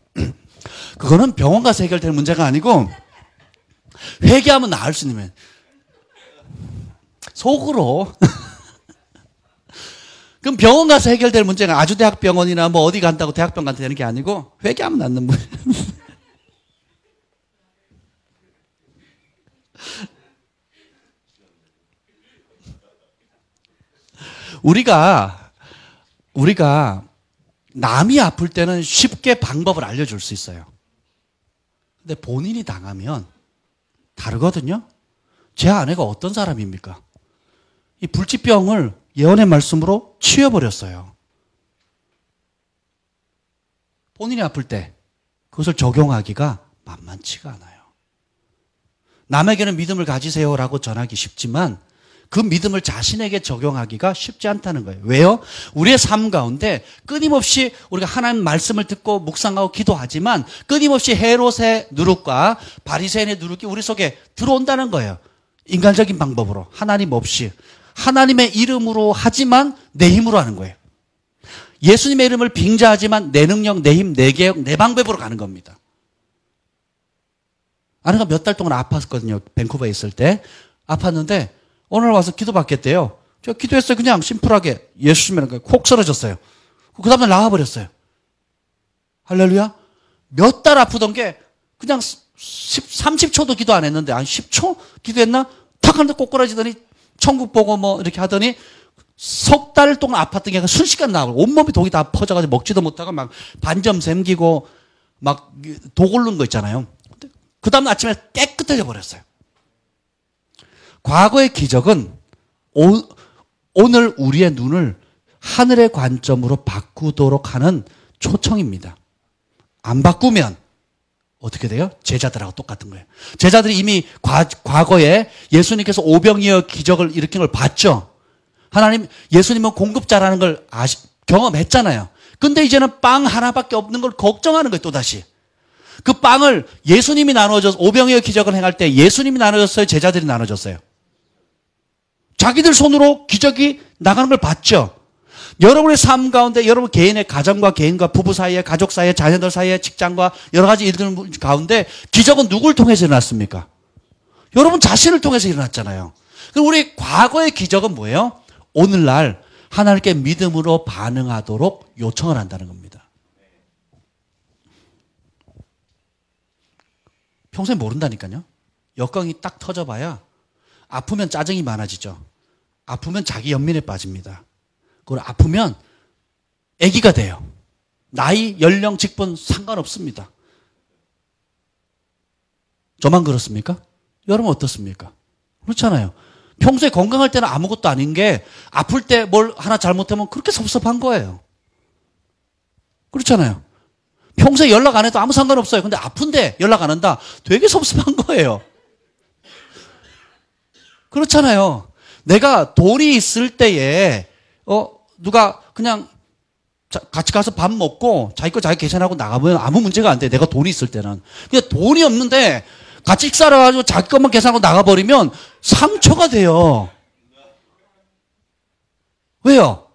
그거는 병원 가서 해결될 문제가 아니고 회개하면 나을 수 있는 속으로. 그럼 병원 가서 해결될 문제가 아주대학병원이나 뭐 어디 간다고 대학병원 간다 되는 게 아니고 회개하면 낫는 문제. 우리가 남이 아플 때는 쉽게 방법을 알려줄 수 있어요. 근데 본인이 당하면 다르거든요. 제 아내가 어떤 사람입니까? 이 불치병을 예언의 말씀으로 치워버렸어요. 본인이 아플 때 그것을 적용하기가 만만치가 않아요. 남에게는 믿음을 가지세요라고 전하기 쉽지만 그 믿음을 자신에게 적용하기가 쉽지 않다는 거예요. 왜요? 우리의 삶 가운데 끊임없이 우리가 하나님 말씀을 듣고 묵상하고 기도하지만 끊임없이 헤롯의 누룩과 바리새인의 누룩이 우리 속에 들어온다는 거예요. 인간적인 방법으로 하나님 없이 하나님의 이름으로 하지만 내 힘으로 하는 거예요. 예수님의 이름을 빙자하지만 내 능력, 내 힘, 내 계획, 내 방법으로 가는 겁니다. 아내가 몇 달 동안 아팠거든요. 밴쿠버에 있을 때. 아팠는데 오늘 와서 기도받겠대요. 제가 기도했어요. 그냥 심플하게 예수님이라는 콕 쓰러졌어요. 그 다음날 나와버렸어요. 할렐루야. 몇 달 아프던 게 그냥 30초도 기도 안 했는데 한 10초 기도했나? 탁 하는데 꼬꾸라지더니 천국 보고 뭐 이렇게 하더니 석 달 동안 아팠던 게 순식간 나오고 온몸이 독이 다 퍼져가지고 먹지도 못하고 막 반점 생기고 막 독 오르는 거 있잖아요. 그 다음 아침에 깨끗해져 버렸어요. 과거의 기적은 오늘 우리의 눈을 하늘의 관점으로 바꾸도록 하는 초청입니다. 안 바꾸면 어떻게 돼요? 제자들하고 똑같은 거예요. 제자들이 이미 과거에 예수님께서 오병이어 기적을 일으킨 걸 봤죠. 하나님, 예수님은 공급자라는 걸 경험했잖아요. 근데 이제는 빵 하나밖에 없는 걸 걱정하는 거예요, 또다시. 그 빵을 예수님이 나눠줘서, 오병이어 기적을 행할 때 예수님이 나눠줬어요? 제자들이 나눠줬어요? 자기들 손으로 기적이 나가는 걸 봤죠? 여러분의 삶 가운데, 여러분 개인의 가정과 개인과 부부 사이에, 가족 사이에, 자녀들 사이에, 직장과 여러 가지 일들 가운데 기적은 누굴 통해서 일어났습니까? 여러분 자신을 통해서 일어났잖아요. 그럼 우리 과거의 기적은 뭐예요? 오늘날 하나님께 믿음으로 반응하도록 요청을 한다는 겁니다. 평소에 모른다니까요. 역광이 딱 터져봐야 아프면 짜증이 많아지죠. 아프면 자기 연민에 빠집니다. 그걸 아프면 아기가 돼요. 나이, 연령, 직분 상관없습니다. 저만 그렇습니까? 여러분 어떻습니까? 그렇잖아요. 평소에 건강할 때는 아무것도 아닌 게 아플 때 뭘 하나 잘못하면 그렇게 섭섭한 거예요. 그렇잖아요. 평소에 연락 안 해도 아무 상관없어요. 근데 아픈데 연락 안 한다? 되게 섭섭한 거예요. 그렇잖아요. 내가 돈이 있을 때에 누가 그냥 같이 가서 밥 먹고 자기 거 자기 계산하고 나가면 아무 문제가 안 돼. 내가 돈이 있을 때는. 근데 돈이 없는데 같이 식사를 가지고 자기 것만 계산하고 나가버리면 상처가 돼요. 왜요?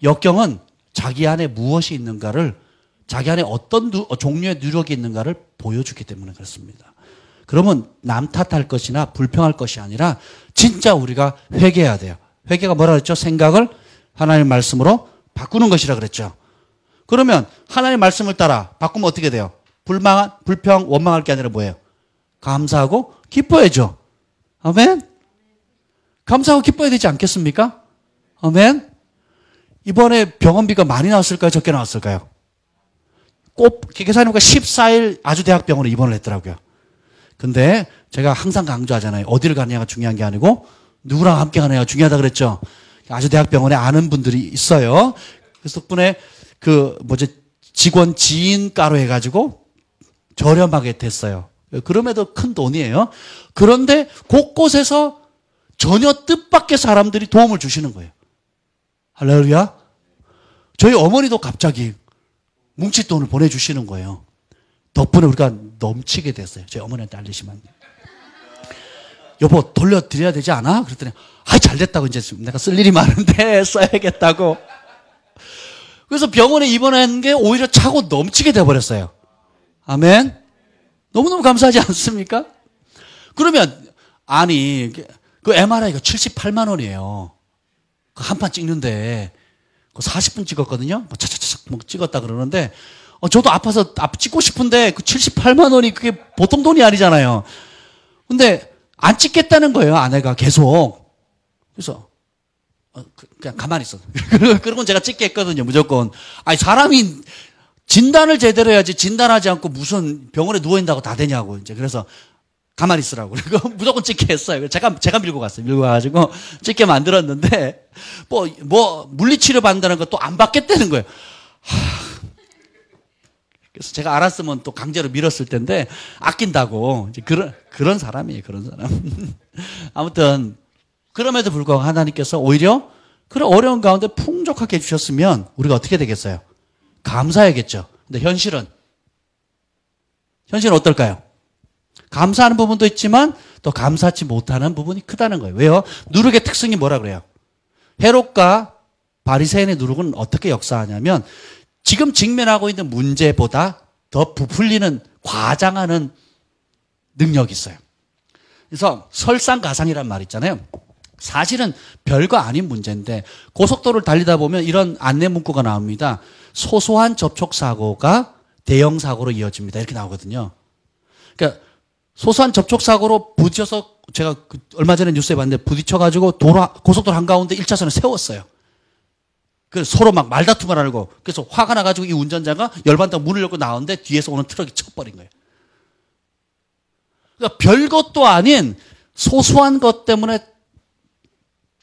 역경은 자기 안에 무엇이 있는가를, 자기 안에 어떤 종류의 누력이 있는가를 보여주기 때문에 그렇습니다. 그러면 남 탓할 것이나 불평할 것이 아니라 진짜 우리가 회개해야 돼요. 회개가 뭐라 그랬죠? 생각을 하나님의 말씀으로 바꾸는 것이라 그랬죠. 그러면 하나님의 말씀을 따라 바꾸면 어떻게 돼요? 불평, 원망할 게 아니라 뭐예요? 감사하고 기뻐야죠. 아멘? 감사하고 기뻐야 되지 않겠습니까? 아멘? 이번에 병원비가 많이 나왔을까요? 적게 나왔을까요? 꼭 계산해보니까 14일 아주대학병원에 입원을 했더라고요. 근데 제가 항상 강조하잖아요. 어디를 가느냐가 중요한 게 아니고 누구랑 함께 가느냐가 중요하다 그랬죠. 아주대학병원에 아는 분들이 있어요. 그래서 덕분에 직원 지인가로 해가지고 저렴하게 됐어요. 그럼에도 큰 돈이에요. 그런데 곳곳에서 전혀 뜻밖의 사람들이 도움을 주시는 거예요. 할렐루야. 저희 어머니도 갑자기 뭉칫돈을 보내주시는 거예요. 덕분에 우리가 넘치게 됐어요. 저희 어머니한테 알리시면. 여보, 돌려드려야 되지 않아? 그랬더니, 잘 됐다고. 이제 내가 쓸 일이 많은데 써야겠다고. 그래서 병원에 입원한 게 오히려 차고 넘치게 돼버렸어요. 아멘? 너무너무 감사하지 않습니까? 그러면, 그 MRI가 78만 원이에요. 그 한 판 찍는데, 그 40분 찍었거든요? 차차차차 찍었다 그러는데, 저도 아파서 찍고 싶은데, 그 78만 원이 그게 보통 돈이 아니잖아요. 근데, 안 찍겠다는 거예요, 아내가 계속. 그래서, 그냥 가만히 있어. 그러고 제가 찍게 했거든요, 무조건. 사람이 진단을 제대로 해야지 진단하지 않고 무슨 병원에 누워있다고 다 되냐고, 이제. 그래서 가만히 있으라고. 그리고 무조건 찍게 했어요. 제가 밀고 갔어요. 밀고 가가지고 찍게 만들었는데, 물리치료 받는다는 거 또 안 받겠다는 거예요. 그래서 제가 알았으면 또 강제로 밀었을 텐데, 아낀다고. 이제 그런 사람이에요, 그런 사람. 아무튼, 그럼에도 불구하고 하나님께서 오히려 그런 어려운 가운데 풍족하게 해주셨으면 우리가 어떻게 되겠어요? 감사해야겠죠. 근데 현실은 어떨까요? 감사하는 부분도 있지만 또 감사하지 못하는 부분이 크다는 거예요. 왜요? 누룩의 특성이 뭐라 그래요? 헤롯과 바리새인의 누룩은 어떻게 역사하냐면 지금 직면하고 있는 문제보다 더 부풀리는, 과장하는 능력이 있어요. 그래서 설상가상이란 말 있잖아요. 사실은 별거 아닌 문제인데 고속도로를 달리다 보면 이런 안내 문구가 나옵니다. 소소한 접촉사고가 대형사고로 이어집니다. 이렇게 나오거든요. 그러니까 소소한 접촉사고로 부딪혀서, 제가 얼마 전에 뉴스에 봤는데 부딪혀가지고 고속도로 한가운데 1차선을 세웠어요. 그래서 서로 막 말다툼을 하고, 그래서 화가 나가지고 이 운전자가 열받다고 문을 열고 나오는데 뒤에서 오는 트럭이 쳐버린 거예요. 그러니까 별것도 아닌 소소한 것 때문에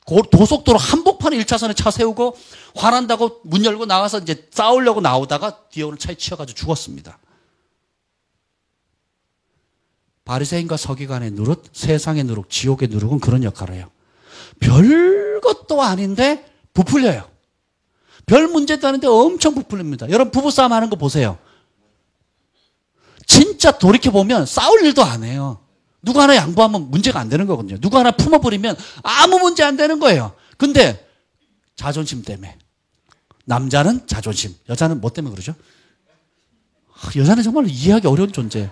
고속도로 한복판에 1차선에 차 세우고 화난다고 문 열고 나가서 이제 싸우려고 나오다가 뒤에 오는 차에 치여가지고 죽었습니다. 바리새인과 서기관의 누룩, 세상의 누룩, 지옥의 누룩은 그런 역할을 해요. 별것도 아닌데 부풀려요. 별 문제도 아닌데 엄청 부풀립니다. 여러분 부부싸움 하는 거 보세요. 진짜 돌이켜보면 싸울 일도 안 해요. 누구 하나 양보하면 문제가 안 되는 거거든요. 누구 하나 품어버리면 아무 문제 안 되는 거예요. 근데 자존심 때문에. 남자는 자존심, 여자는 뭐 때문에 그러죠? 여자는 정말 이해하기 어려운 존재예요.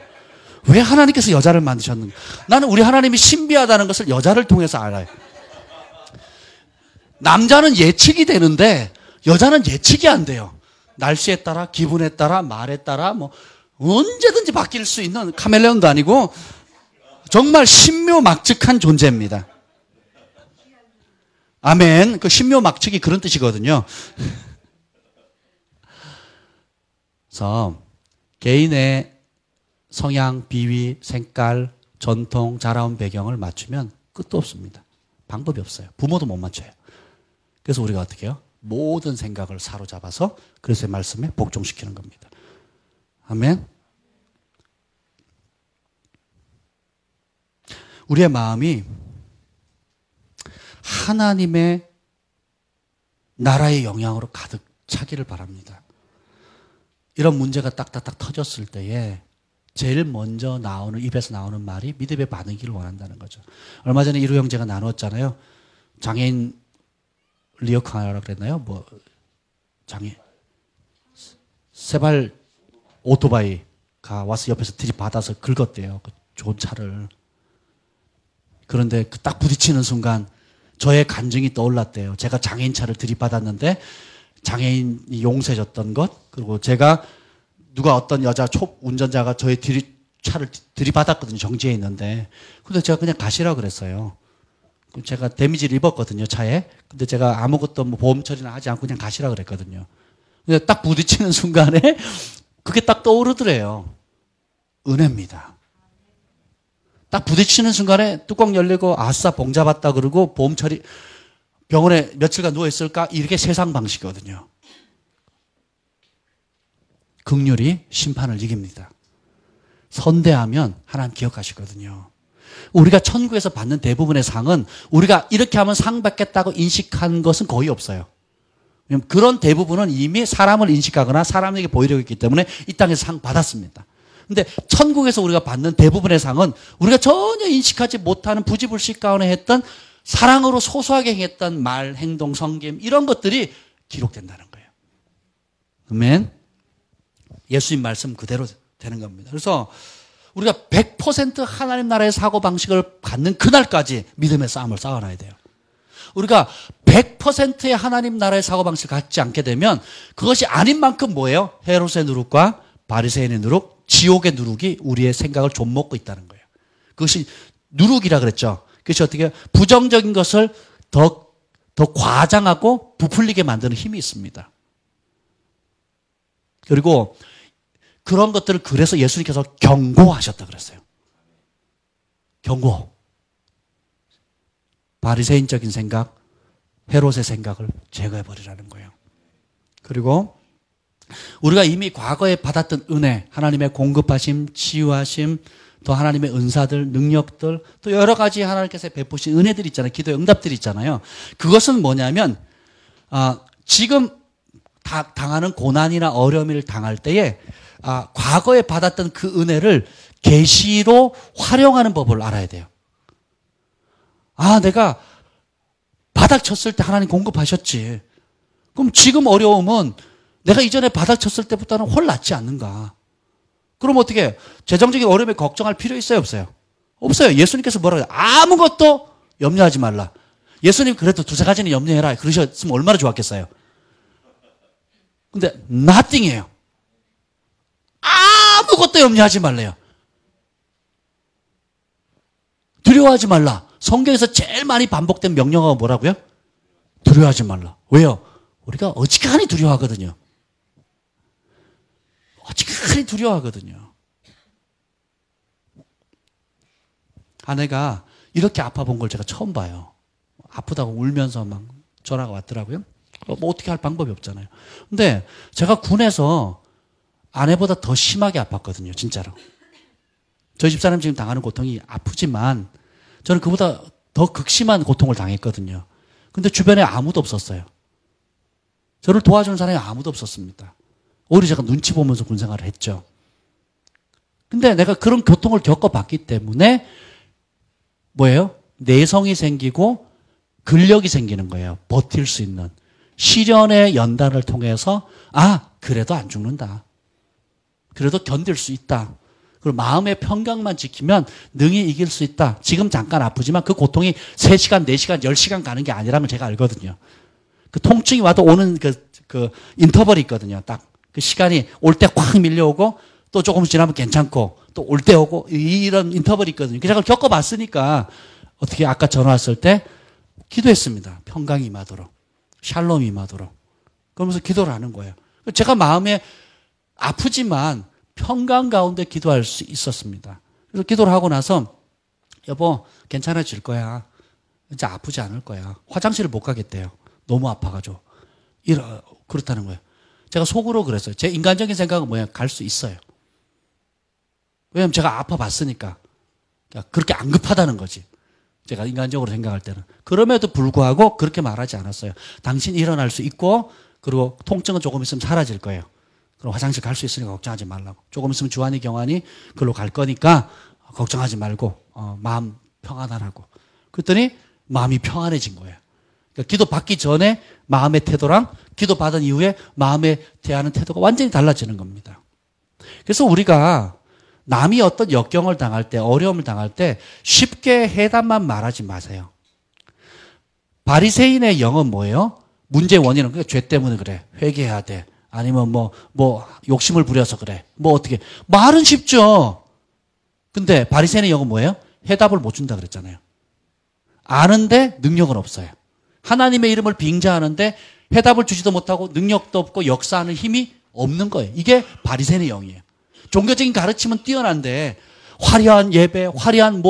왜 하나님께서 여자를 만드셨는가? 나는 우리 하나님이 신비하다는 것을 여자를 통해서 알아요. 남자는 예측이 되는데 여자는 예측이 안 돼요. 날씨에 따라, 기분에 따라, 말에 따라 뭐 언제든지 바뀔 수 있는 카멜레온도 아니고 정말 신묘막측한 존재입니다. 아멘. 그 신묘막측이 그런 뜻이거든요. 그래서 개인의 성향, 비위, 색깔, 전통, 자라온 배경을 맞추면 끝도 없습니다. 방법이 없어요. 부모도 못 맞춰요. 그래서 우리가 어떻게 해요? 모든 생각을 사로잡아서 그리스도의 말씀에 복종시키는 겁니다. 아멘. 우리의 마음이 하나님의 나라의 영향으로 가득 차기를 바랍니다. 이런 문제가 딱딱딱 터졌을 때에 제일 먼저 나오는, 입에서 나오는 말이 믿음의 반응기를 원한다는 거죠. 얼마 전에 이루 형제가 나눴잖아요. 장애인 리어카라고 그랬나요? 장애 세발 오토바이가 와서 옆에서 들이받아서 긁었대요. 그 좋은 차를. 그런데 딱 부딪히는 순간 저의 간증이 떠올랐대요. 제가 장애인 차를 들이받았는데 장애인이 용서해줬던 것, 그리고 제가 누가 어떤 여자 운전자가 저의 차를 들이받았거든요. 정지해 있는데. 근데 제가 그냥 가시라고 그랬어요. 제가 데미지를 입었거든요, 차에. 근데 제가 아무것도 보험 처리나 하지 않고 그냥 가시라고 그랬거든요. 근데 딱 부딪히는 순간에 그게 딱 떠오르더래요. 은혜입니다. 딱 부딪히는 순간에 뚜껑 열리고 아싸 봉 잡았다 그러고 보험 처리, 병원에 며칠간 누워있을까? 이렇게 세상 방식이거든요. 긍휼이 심판을 이깁니다. 선대하면 하나님 기억하시거든요. 우리가 천국에서 받는 대부분의 상은 우리가 이렇게 하면 상 받겠다고 인식한 것은 거의 없어요. 그런 대부분은 이미 사람을 인식하거나 사람에게 보이려고 했기 때문에 이 땅에서 상 받았습니다. 근데 천국에서 우리가 받는 대부분의 상은 우리가 전혀 인식하지 못하는 부지불식 가운데 했던 사랑으로 소소하게 행했던 말, 행동, 섬김 이런 것들이 기록된다는 거예요. 아멘. 예수님 말씀 그대로 되는 겁니다. 그래서 우리가 100% 하나님 나라의 사고방식을 갖는 그날까지 믿음의 싸움을 싸워놔야 돼요. 우리가 100%의 하나님 나라의 사고방식을 갖지 않게 되면 그것이 아닌 만큼 뭐예요? 헤롯의 누룩과 바리새인의 누룩, 지옥의 누룩이 우리의 생각을 좀먹고 있다는 거예요. 그것이 누룩이라 그랬죠. 그것이 어떻게 부정적인 것을 더 과장하고 부풀리게 만드는 힘이 있습니다. 그리고 그런 것들을 그래서 예수님께서 경고하셨다 그랬어요. 경고. 바리새인적인 생각, 헤롯의 생각을 제거해버리라는 거예요. 그리고 우리가 이미 과거에 받았던 은혜, 하나님의 공급하심, 치유하심, 또 하나님의 은사들, 능력들, 또 여러 가지 하나님께서 베푸신 은혜들이 있잖아요. 기도의 응답들이 있잖아요. 그것은 뭐냐면 지금 당하는 고난이나 어려움을 당할 때에 과거에 받았던 그 은혜를 계시로 활용하는 법을 알아야 돼요. 내가 바닥 쳤을 때 하나님 공급하셨지. 그럼 지금 어려움은 내가 이전에 바닥 쳤을 때보다는 훨 낫지 않는가. 그럼 어떻게 재정적인 어려움에 걱정할 필요 있어요? 없어요? 없어요. 예수님께서 뭐라고 해요? 아무것도 염려하지 말라. 예수님 그래도 두세 가지는 염려해라. 그러셨으면 얼마나 좋았겠어요. 근데 nothing이에요. 아무것도 염려하지 말래요. 두려워하지 말라. 성경에서 제일 많이 반복된 명령어가 뭐라고요? 두려워하지 말라. 왜요? 우리가 어지간히 두려워하거든요. 어지간히 두려워하거든요. 아내가 이렇게 아파 본 걸 제가 처음 봐요. 아프다고 울면서 막 전화가 왔더라고요. 뭐 어떻게 할 방법이 없잖아요. 근데 제가 군에서 아내보다 더 심하게 아팠거든요. 진짜로. 저희 집사람 지금 당하는 고통이 아프지만 저는 그보다 더 극심한 고통을 당했거든요. 근데 주변에 아무도 없었어요. 저를 도와주는 사람이 아무도 없었습니다. 오히려 제가 눈치 보면서 군생활을 했죠. 근데 내가 그런 고통을 겪어봤기 때문에 뭐예요? 내성이 생기고 근력이 생기는 거예요. 버틸 수 있는. 시련의 연단을 통해서 그래도 안 죽는다. 그래도 견딜 수 있다. 그리고 마음의 평강만 지키면 능히 이길 수 있다. 지금 잠깐 아프지만 그 고통이 3시간, 4시간, 10시간 가는 게 아니라는 걸 제가 알거든요. 그 통증이 와도 오는 그 인터벌이 있거든요. 딱 그 시간이 올 때 꽉 밀려오고 또 조금 지나면 괜찮고 또 올 때 오고 이런 인터벌이 있거든요. 제가 겪어봤으니까 어떻게 아까 전화 왔을 때 기도했습니다. 평강이 임하도록. 샬롬이 임하도록. 그러면서 기도를 하는 거예요. 제가 마음에 아프지만 평강 가운데 기도할 수 있었습니다. 그래서 기도를 하고 나서 여보 괜찮아질 거야. 이제 아프지 않을 거야. 화장실을 못 가겠대요. 너무 아파가지고. 그렇다는 거예요. 제가 속으로 그랬어요. 제 인간적인 생각은 뭐예요? 갈 수 있어요. 왜냐면 제가 아파봤으니까. 그러니까 그렇게 안 급하다는 거지. 제가 인간적으로 생각할 때는. 그럼에도 불구하고 그렇게 말하지 않았어요. 당신 일어날 수 있고 그리고 통증은 조금 있으면 사라질 거예요. 그럼 화장실 갈 수 있으니까 걱정하지 말라고. 조금 있으면 주한이 경환이 그걸로 갈 거니까 걱정하지 말고 마음 평안하라고. 그랬더니 마음이 평안해진 거예요. 그러니까 기도 받기 전에 마음의 태도랑 기도 받은 이후에 마음에 대하는 태도가 완전히 달라지는 겁니다. 그래서 우리가 남이 어떤 역경을 당할 때, 어려움을 당할 때 쉽게 해답만 말하지 마세요. 바리새인의 영은 뭐예요? 문제의 원인은 그러니까 죄 때문에 그래. 회개해야 돼. 아니면 뭐 욕심을 부려서 그래. 뭐 어떻게. 말은 쉽죠. 근데 바리새인의 영은 뭐예요? 해답을 못 준다 그랬잖아요. 아는데 능력은 없어요. 하나님의 이름을 빙자하는데 해답을 주지도 못하고 능력도 없고 역사하는 힘이 없는 거예요. 이게 바리새인의 영이에요. 종교적인 가르침은 뛰어난데 화려한 예배, 화려한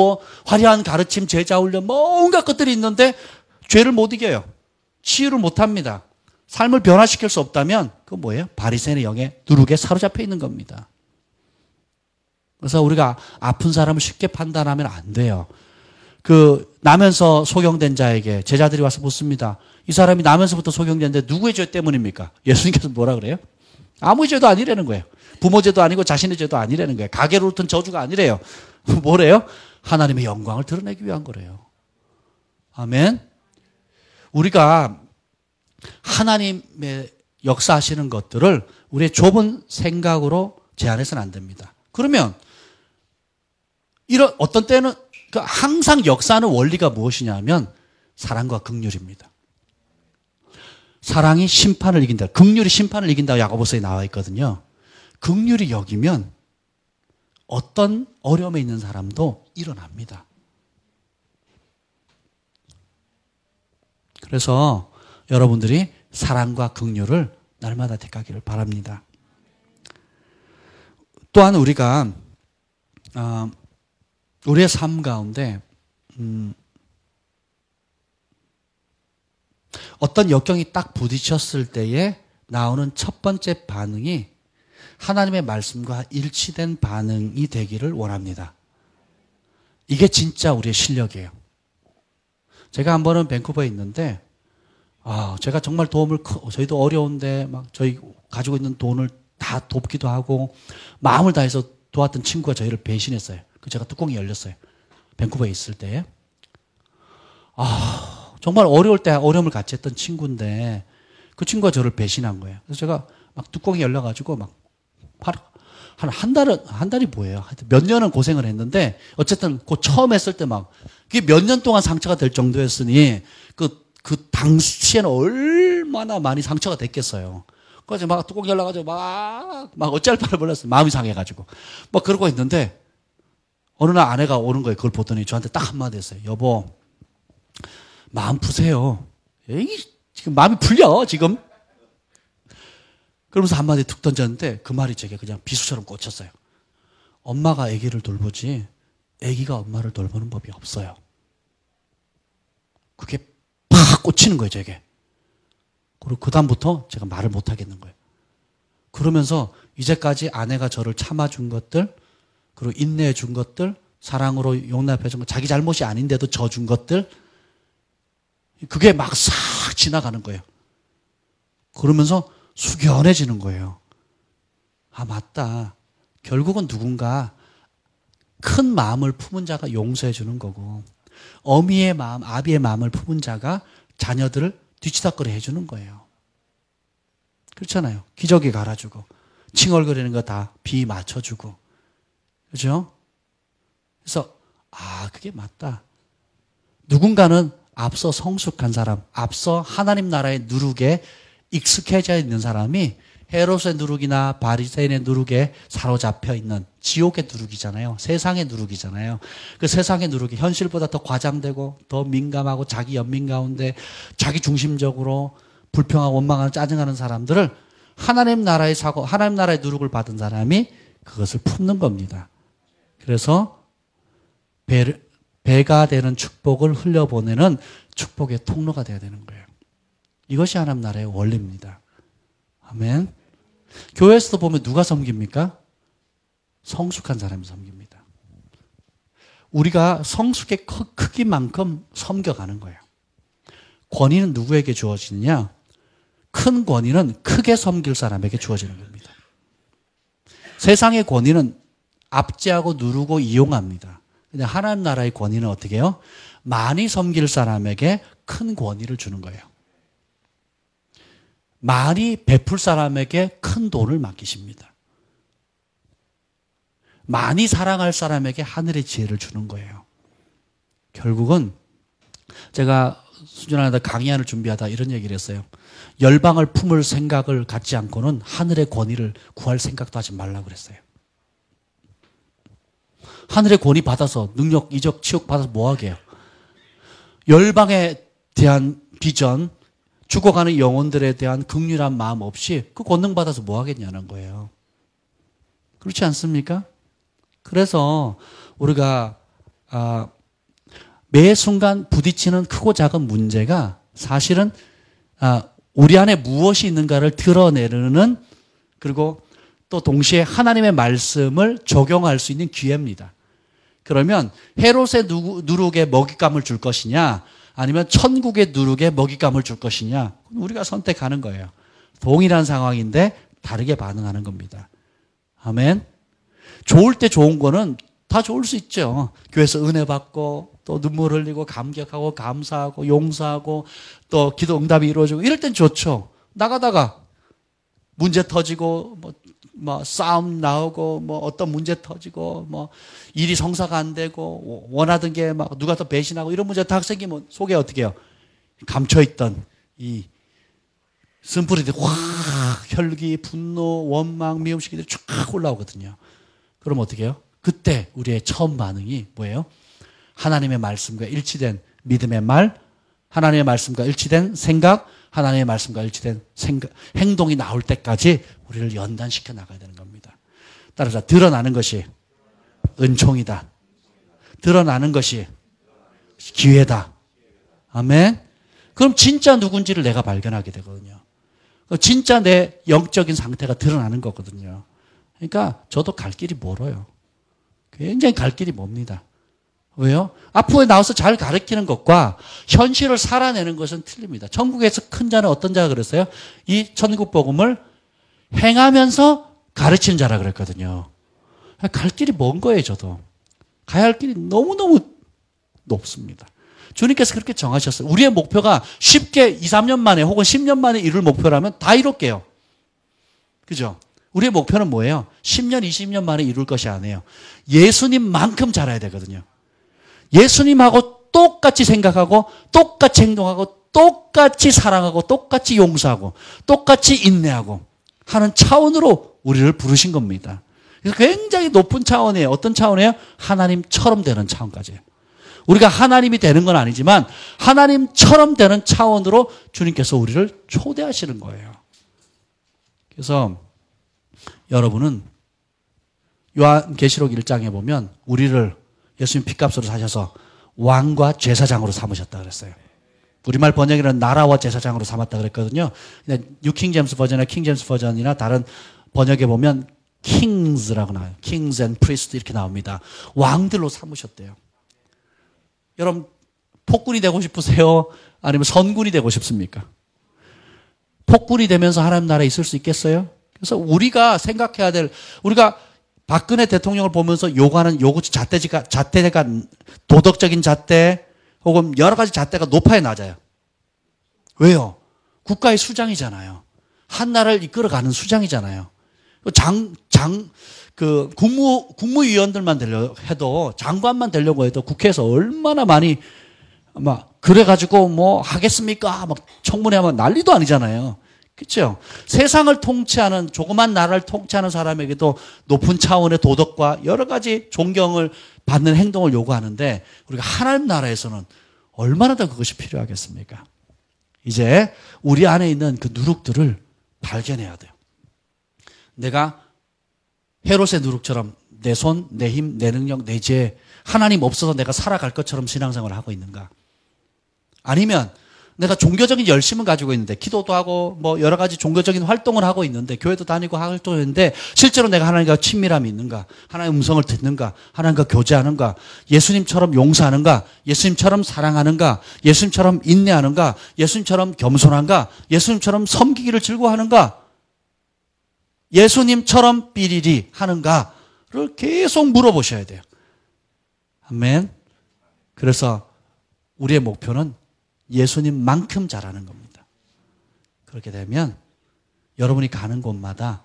가르침, 제자 훈련 뭐 온갖 것들이 있는데 죄를 못 이겨요. 치유를 못 합니다. 삶을 변화시킬 수 없다면 그건 뭐예요? 바리새인의 영에 누룩에 사로잡혀 있는 겁니다. 그래서 우리가 아픈 사람을 쉽게 판단하면 안 돼요. 나면서 소경된 자에게 제자들이 와서 묻습니다. 이 사람이 나면서부터 소경됐는데 누구의 죄 때문입니까? 예수님께서 뭐라 그래요? 아무 죄도 아니라는 거예요. 부모 죄도 아니고 자신의 죄도 아니라는 거예요. 가게로부터는 저주가 아니래요. 뭐래요? 하나님의 영광을 드러내기 위한 거래요. 아멘. 우리가 하나님의 역사하시는 것들을 우리의 좁은 생각으로 제한해서는 안 됩니다. 그러면 어떤 때는 항상 역사하는 원리가 무엇이냐면 사랑과 긍휼입니다. 사랑이 심판을 이긴다. 긍휼이 심판을 이긴다고 야고보서에 나와 있거든요. 긍휼이 여기면 어떤 어려움에 있는 사람도 일어납니다. 그래서 여러분들이 사랑과 긍휼을 날마다 택하기를 바랍니다. 또한 우리가 우리의 삶 가운데 어떤 역경이 딱 부딪혔을 때에 나오는 첫 번째 반응이 하나님의 말씀과 일치된 반응이 되기를 원합니다. 이게 진짜 우리의 실력이에요. 제가 한 번은 밴쿠버에 있는데 제가 정말 저희도 어려운데 막 저희 가지고 있는 돈을 다 돕기도 하고 마음을 다해서 도왔던 친구가 저희를 배신했어요. 제가 뚜껑이 열렸어요. 밴쿠버에 있을 때에. 정말 어려울 때 어려움을 같이 했던 친구인데 그 친구가 저를 배신한 거예요. 그래서 제가 막 뚜껑이 열려가지고 막 한 달이 뭐예요? 하여튼 몇 년은 고생을 했는데 어쨌든 그 처음 했을 때 막 그게 몇 년 동안 상처가 될 정도였으니 그 당시에는 얼마나 많이 상처가 됐겠어요. 그래서 막 뚜껑 열려가지고 막 어찌할 바를 몰랐어요. 마음이 상해가지고. 막 그러고 있는데 어느 날 아내가 오는 거예요. 그걸 보더니 저한테 딱 한마디 했어요. 여보, 마음 푸세요. 지금 마음이 풀려, 지금. 그러면서 한마디 툭 던졌는데 그 말이 제게 그냥 비수처럼 꽂혔어요. 엄마가 아기를 돌보지 아기가 엄마를 돌보는 법이 없어요. 그게 팍 꽂히는 거예요, 제게. 그리고 그다음부터 제가 말을 못 하겠는 거예요. 그러면서 이제까지 아내가 저를 참아준 것들, 그리고 인내해 준 것들, 사랑으로 용납해 준 것, 자기 잘못이 아닌데도 져준 것들, 그게 막 싹 지나가는 거예요. 그러면서 숙연해지는 거예요. 아, 맞다. 결국은 누군가 큰 마음을 품은 자가 용서해 주는 거고, 어미의 마음, 아비의 마음을 품은 자가 자녀들을 뒤치다거리 해주는 거예요. 그렇잖아요. 기저귀 갈아주고, 칭얼거리는 거 다 비 맞춰주고. 그죠? 그래서, 아, 그게 맞다. 누군가는 앞서 성숙한 사람, 앞서 하나님 나라의 누룩에 익숙해져 있는 사람이 헤롯의 누룩이나 바리새인의 누룩에 사로잡혀 있는 지옥의 누룩이잖아요. 세상의 누룩이잖아요. 그 세상의 누룩이 현실보다 더 과장되고 더 민감하고 자기 연민 가운데 자기 중심적으로 불평하고 원망하고 짜증하는 사람들을 하나님 나라의 사고, 하나님 나라의 누룩을 받은 사람이 그것을 품는 겁니다. 그래서 배가 되는 축복을 흘려보내는 축복의 통로가 되어야 되는 거예요. 이것이 하나님 나라의 원리입니다. 아멘. 교회에서도 보면 누가 섬깁니까? 성숙한 사람이 섬깁니다. 우리가 성숙의 크기만큼 섬겨가는 거예요. 권위는 누구에게 주어지느냐? 큰 권위는 크게 섬길 사람에게 주어지는 겁니다. 세상의 권위는 압제하고 누르고 이용합니다. 근데 하나님 나라의 권위는 어떻게 해요? 많이 섬길 사람에게 큰 권위를 주는 거예요. 많이 베풀 사람에게 큰 돈을 맡기십니다. 많이 사랑할 사람에게 하늘의 지혜를 주는 거예요. 결국은 제가 수련하다 강의안을 준비하다 이런 얘기를 했어요. 열방을 품을 생각을 갖지 않고는 하늘의 권위를 구할 생각도 하지 말라고 그랬어요. 하늘의 권위 받아서 능력, 이적, 치욕 받아서 뭐 하게요? 열방에 대한 비전, 죽어가는 영혼들에 대한 긍휼한 마음 없이 그 권능 받아서 뭐 하겠냐는 거예요. 그렇지 않습니까? 그래서 우리가 매 순간 부딪히는 크고 작은 문제가 사실은 우리 안에 무엇이 있는가를 드러내는, 그리고 또 동시에 하나님의 말씀을 적용할 수 있는 기회입니다. 그러면 헤롯의 누룩에 먹잇감을 줄 것이냐, 아니면 천국의 누룩에 먹잇감을 줄 것이냐, 우리가 선택하는 거예요. 동일한 상황인데 다르게 반응하는 겁니다. 아멘. 좋을 때 좋은 거는 다 좋을 수 있죠. 교회에서 은혜 받고 또 눈물 흘리고 감격하고 감사하고 용서하고 또 기도 응답이 이루어지고 이럴 땐 좋죠. 나가다가 문제 터지고 뭐 싸움 나오고 뭐 어떤 문제 터지고 뭐 일이 성사가 안 되고 원하던 게 막 누가 더 배신하고 이런 문제 다 생기면 속에 어떻게 해요? 감춰있던 이 쓴뿌리들이 확 혈기, 분노, 원망, 미움시키들이 쫙 올라오거든요. 그럼 어떻게 해요? 그때 우리의 처음 반응이 뭐예요? 하나님의 말씀과 일치된 믿음의 말, 하나님의 말씀과 일치된 생각, 하나님의 말씀과 일치된 행동이 나올 때까지 우리를 연단시켜 나가야 되는 겁니다. 따라서 드러나는 것이 은총이다. 드러나는 것이 기회다. 아멘. 그럼 진짜 누군지를 내가 발견하게 되거든요. 진짜 내 영적인 상태가 드러나는 거거든요. 그러니까 저도 갈 길이 멀어요. 굉장히 갈 길이 멉니다. 왜요? 앞으로 나와서 잘 가르치는 것과 현실을 살아내는 것은 틀립니다. 천국에서 큰 자는 어떤 자가 그랬어요? 이 천국 복음을 행하면서 가르치는 자라 그랬거든요. 갈 길이 먼 거예요, 저도. 가야 할 길이 너무너무 높습니다. 주님께서 그렇게 정하셨어요. 우리의 목표가 쉽게 2, 3년 만에 혹은 10년 만에 이룰 목표라면 다 이룰게요. 그죠? 우리의 목표는 뭐예요? 10년, 20년 만에 이룰 것이 아니에요. 예수님만큼 잘해야 되거든요. 예수님하고 똑같이 생각하고 똑같이 행동하고 똑같이 사랑하고 똑같이 용서하고 똑같이 인내하고 하는 차원으로 우리를 부르신 겁니다. 그래서 굉장히 높은 차원이에요. 어떤 차원이에요? 하나님처럼 되는 차원까지예요. 우리가 하나님이 되는 건 아니지만 하나님처럼 되는 차원으로 주님께서 우리를 초대하시는 거예요. 그래서 여러분은 요한계시록 1장에 보면 우리를 예수님 핏값으로 사셔서 왕과 제사장으로 삼으셨다 그랬어요. 우리말 번역에는 나라와 제사장으로 삼았다 그랬거든요. 근데 뉴킹제임스 버전이나 킹제임스 버전이나 다른 번역에 보면 kings라고 나와요. kings and priests 이렇게 나옵니다. 왕들로 삼으셨대요. 여러분 폭군이 되고 싶으세요? 아니면 선군이 되고 싶습니까? 폭군이 되면서 하나님 나라에 있을 수 있겠어요? 그래서 우리가 생각해야 될, 우리가 박근혜 대통령을 보면서 요구하는 잣대가 도덕적인 잣대 혹은 여러 가지 잣대가 높아야 낮아요. 왜요? 국가의 수장이잖아요. 한 나라를 이끌어가는 수장이잖아요. 국무위원들만 되려 해도, 장관만 되려고 해도 국회에서 얼마나 많이 그래가지고 뭐 하겠습니까? 막 청문회 하면 난리도 아니잖아요. 그렇죠? 세상을 통치하는, 조그만 나라를 통치하는 사람에게도 높은 차원의 도덕과 여러 가지 존경을 받는 행동을 요구하는데, 우리가 하나님 나라에서는 얼마나 더 그것이 필요하겠습니까? 이제 우리 안에 있는 그 누룩들을 발견해야 돼요. 내가 헤롯의 누룩처럼 내 손, 내 힘, 내 능력, 내 지혜, 하나님 없어서 내가 살아갈 것처럼 신앙생활을 하고 있는가? 아니면 내가 종교적인 열심은 가지고 있는데, 기도도 하고 뭐 여러 가지 종교적인 활동을 하고 있는데, 교회도 다니고 활동을 했는데, 실제로 내가 하나님과 친밀함이 있는가? 하나님의 음성을 듣는가? 하나님과 교제하는가? 예수님처럼 용서하는가? 예수님처럼 사랑하는가? 예수님처럼 인내하는가? 예수님처럼 겸손한가? 예수님처럼 섬기기를 즐거워하는가? 예수님처럼 삐리리 하는가를 계속 물어보셔야 돼요. 아멘. 그래서 우리의 목표는 예수님만큼 잘하는 겁니다. 그렇게 되면 여러분이 가는 곳마다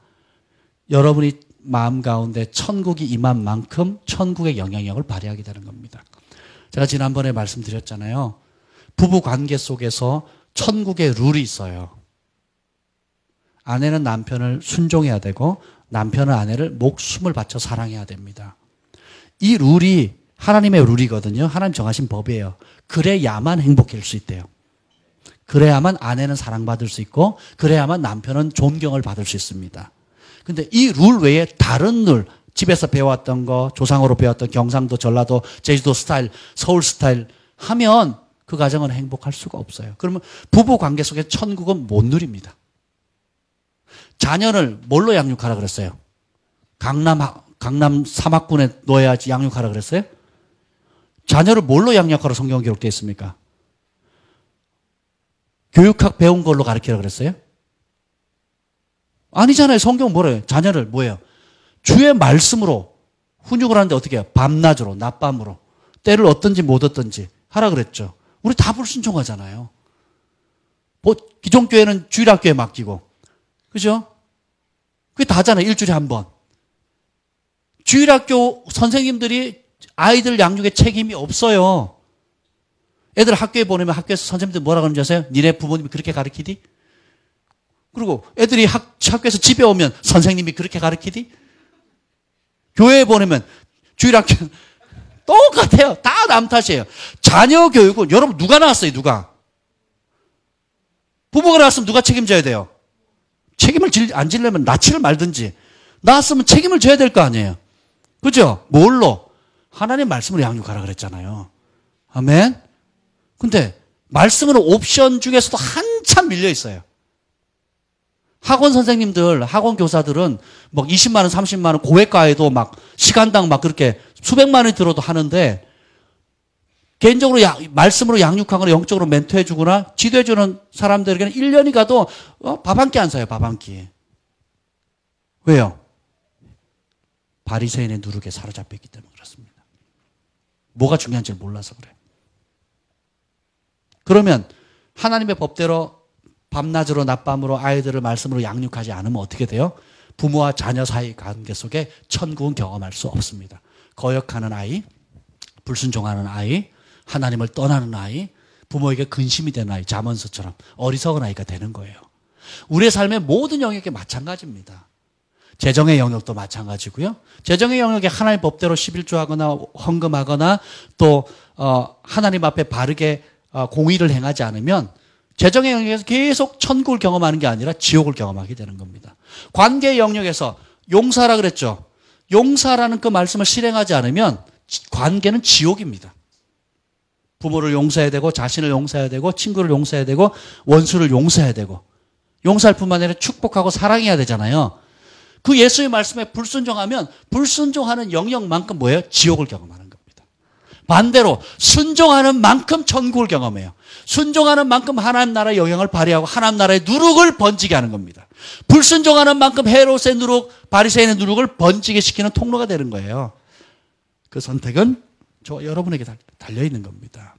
여러분이 마음 가운데 천국이 임한 만큼 천국의 영향력을 발휘하게 되는 겁니다. 제가 지난번에 말씀드렸잖아요. 부부 관계 속에서 천국의 룰이 있어요. 아내는 남편을 순종해야 되고 남편은 아내를 목숨을 바쳐 사랑해야 됩니다. 이 룰이 하나님의 룰이거든요. 하나님 정하신 법이에요. 그래야만 행복해질 수 있대요. 그래야만 아내는 사랑받을 수 있고, 그래야만 남편은 존경을 받을 수 있습니다. 근데 이 룰 외에 다른 룰, 집에서 배워왔던 거, 조상으로 배웠던 경상도, 전라도, 제주도 스타일, 서울 스타일 하면 그 가정은 행복할 수가 없어요. 그러면 부부 관계 속에 천국은 못 누립니다. 자녀를 뭘로 양육하라 그랬어요? 강남 사막군에 넣어야지 양육하라 그랬어요? 자녀를 뭘로 양육하라 성경에 기록되어 있습니까? 교육학 배운 걸로 가르치라 그랬어요? 아니잖아요. 성경 뭐래요? 자녀를 뭐예요? 주의 말씀으로 훈육을 하는데 어떻게 해요? 밤낮으로, 낮밤으로. 때를 얻든지 못 얻든지 하라 그랬죠. 우리 다 불순종하잖아요. 기존교회는 주일학교에 맡기고. 그죠? 그게 다잖아요. 일주일에 한 번. 주일학교 선생님들이 아이들 양육에 책임이 없어요. 애들 학교에 보내면 학교에서 선생님들 뭐라 그러는지 아세요? 니네 부모님이 그렇게 가르치디? 그리고 애들이 학교에서 집에 오면 선생님이 그렇게 가르치디? 교회에 보내면 주일학교 똑같아요. 다 남 탓이에요. 자녀 교육은 여러분 누가 나왔어요? 누가? 부모가 나왔으면 누가 책임져야 돼요? 책임을 안 지려면 낯을 말든지, 나왔으면 책임을 져야 될 거 아니에요. 그죠? 뭘로? 하나님 말씀으로 양육하라 그랬잖아요. 아멘? 근데 말씀은 옵션 중에서도 한참 밀려 있어요. 학원 선생님들, 학원 교사들은 막 20만 원, 30만 원 고액과에도 막 시간당 막 그렇게 수백만 원이 들어도 하는데, 개인적으로 말씀으로 양육하거나 영적으로 멘토해 주거나 지도해 주는 사람들에게는 1년이 가도 밥 한 끼 안 사요. 밥 한 끼. 왜요? 바리새인의 누룩에 사로잡혀 있기 때문에 그렇습니다. 뭐가 중요한지 몰라서 그래요. 그러면 하나님의 법대로 밤낮으로 낮밤으로 아이들을 말씀으로 양육하지 않으면 어떻게 돼요? 부모와 자녀 사이 관계 속에 천국은 경험할 수 없습니다. 거역하는 아이, 불순종하는 아이, 하나님을 떠나는 아이, 부모에게 근심이 되는 아이, 잠언서처럼 어리석은 아이가 되는 거예요. 우리의 삶의 모든 영역이 마찬가지입니다. 재정의 영역도 마찬가지고요. 재정의 영역에 하나님의 법대로 11조하거나 헌금하거나 또 하나님 앞에 바르게 공의를 행하지 않으면 재정의 영역에서 계속 천국을 경험하는 게 아니라 지옥을 경험하게 되는 겁니다. 관계의 영역에서 용서하라 그랬죠. 용서라는 그 말씀을 실행하지 않으면 관계는 지옥입니다. 부모를 용서해야 되고 자신을 용서해야 되고 친구를 용서해야 되고 원수를 용서해야 되고 용서할 뿐만 아니라 축복하고 사랑해야 되잖아요. 그 예수의 말씀에 불순종하면 불순종하는 영역만큼 뭐예요? 지옥을 경험하는 겁니다. 반대로 순종하는 만큼 천국을 경험해요. 순종하는 만큼 하나님 나라의 영향을 발휘하고 하나님 나라의 누룩을 번지게 하는 겁니다. 불순종하는 만큼 헤롯의 누룩, 바리새인의 누룩을 번지게 시키는 통로가 되는 거예요. 그 선택은 여러분에게 달려있는 겁니다.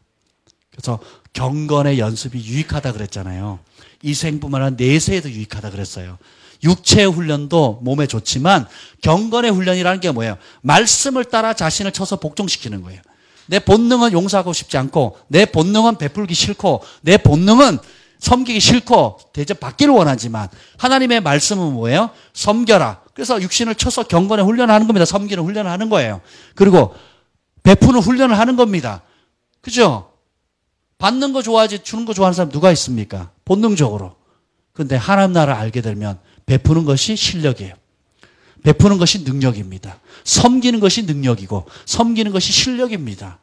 그래서 경건의 연습이 유익하다 그랬잖아요. 이 생뿐만 아니라 내세에도 유익하다 그랬어요. 육체의 훈련도 몸에 좋지만 경건의 훈련이라는 게 뭐예요? 말씀을 따라 자신을 쳐서 복종시키는 거예요. 내 본능은 용서하고 싶지 않고, 내 본능은 베풀기 싫고, 내 본능은 섬기기 싫고 대접받기를 원하지만 하나님의 말씀은 뭐예요? 섬겨라. 그래서 육신을 쳐서 경건의 훈련을 하는 겁니다. 섬기는 훈련을 하는 거예요. 그리고 베푸는 훈련을 하는 겁니다. 그죠? 받는 거 좋아하지 주는 거 좋아하는 사람 누가 있습니까? 본능적으로. 그런데 하나님 나라를 알게 되면 베푸는 것이 실력이에요. 베푸는 것이 능력입니다. 섬기는 것이 능력이고 섬기는 것이 실력입니다.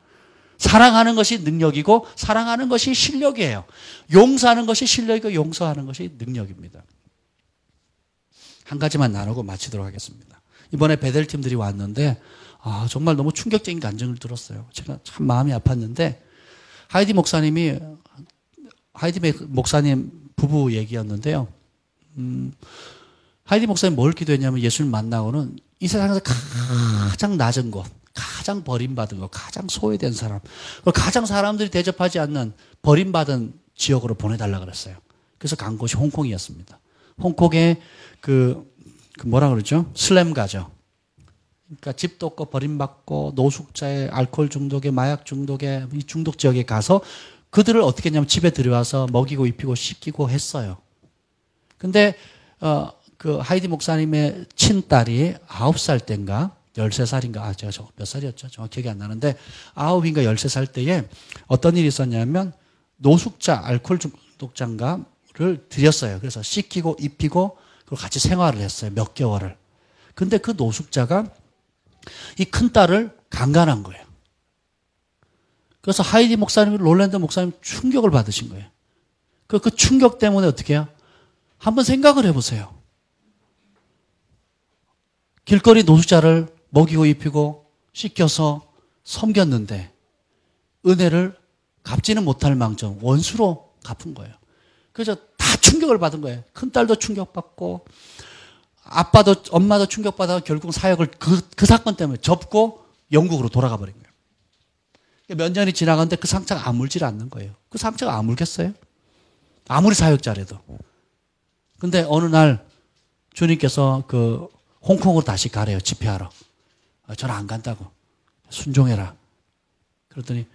사랑하는 것이 능력이고 사랑하는 것이 실력이에요. 용서하는 것이 실력이고 용서하는 것이 능력입니다. 한 가지만 나누고 마치도록 하겠습니다. 이번에 베델팀들이 왔는데 정말 너무 충격적인 감정을 들었어요. 제가 참 마음이 아팠는데 하이디 목사님 부부 얘기였는데요. 하이디 목사님 뭘 기도했냐면 예수님 만나고는 이 세상에서 가장 낮은 곳, 가장 버림받은 것, 가장 소외된 사람, 가장 사람들이 대접하지 않는 버림받은 지역으로 보내달라 그랬어요. 그래서 간 곳이 홍콩이었습니다. 홍콩에 뭐라 그러죠? 슬램가죠. 그러니까 집도 없고 버림받고 노숙자의 알코올 중독에 마약 중독에 이 중독 지역에 가서 그들을 어떻게 했냐면 집에 들여와서 먹이고 입히고 씻기고 했어요. 근데 그 하이디 목사님의 친딸이 9살 때인가 13살인가 제가 몇 살이었죠? 정확히 기억이 안 나는데 9인가 13살 때에 어떤 일이 있었냐면 노숙자 알코올 중독자를 들였어요. 그래서 씻기고 입히고 그리고 같이 생활을 했어요. 몇 개월을. 근데 그 노숙자가 이 큰딸을 강간한 거예요. 그래서 하이디 목사님, 롤랜드 목사님 충격을 받으신 거예요. 그 충격 때문에 어떻게 해요? 한번 생각을 해보세요. 길거리 노숙자를 먹이고 입히고 씻겨서 섬겼는데 은혜를 갚지는 못할 망정 원수로 갚은 거예요. 그래서 다 충격을 받은 거예요. 큰딸도 충격받고 아빠도 엄마도 충격받아 결국 사역을 그 사건 때문에 접고 영국으로 돌아가 버린 거예요. 몇 년이 지나갔는데 그 상처가 아물질 않는 거예요. 그 상처가 아물겠어요? 아무리 사역자라도. 근데 어느 날 주님께서 홍콩으로 다시 가래요. 집회하러. 저는 안 간다고. 순종해라. 그랬더니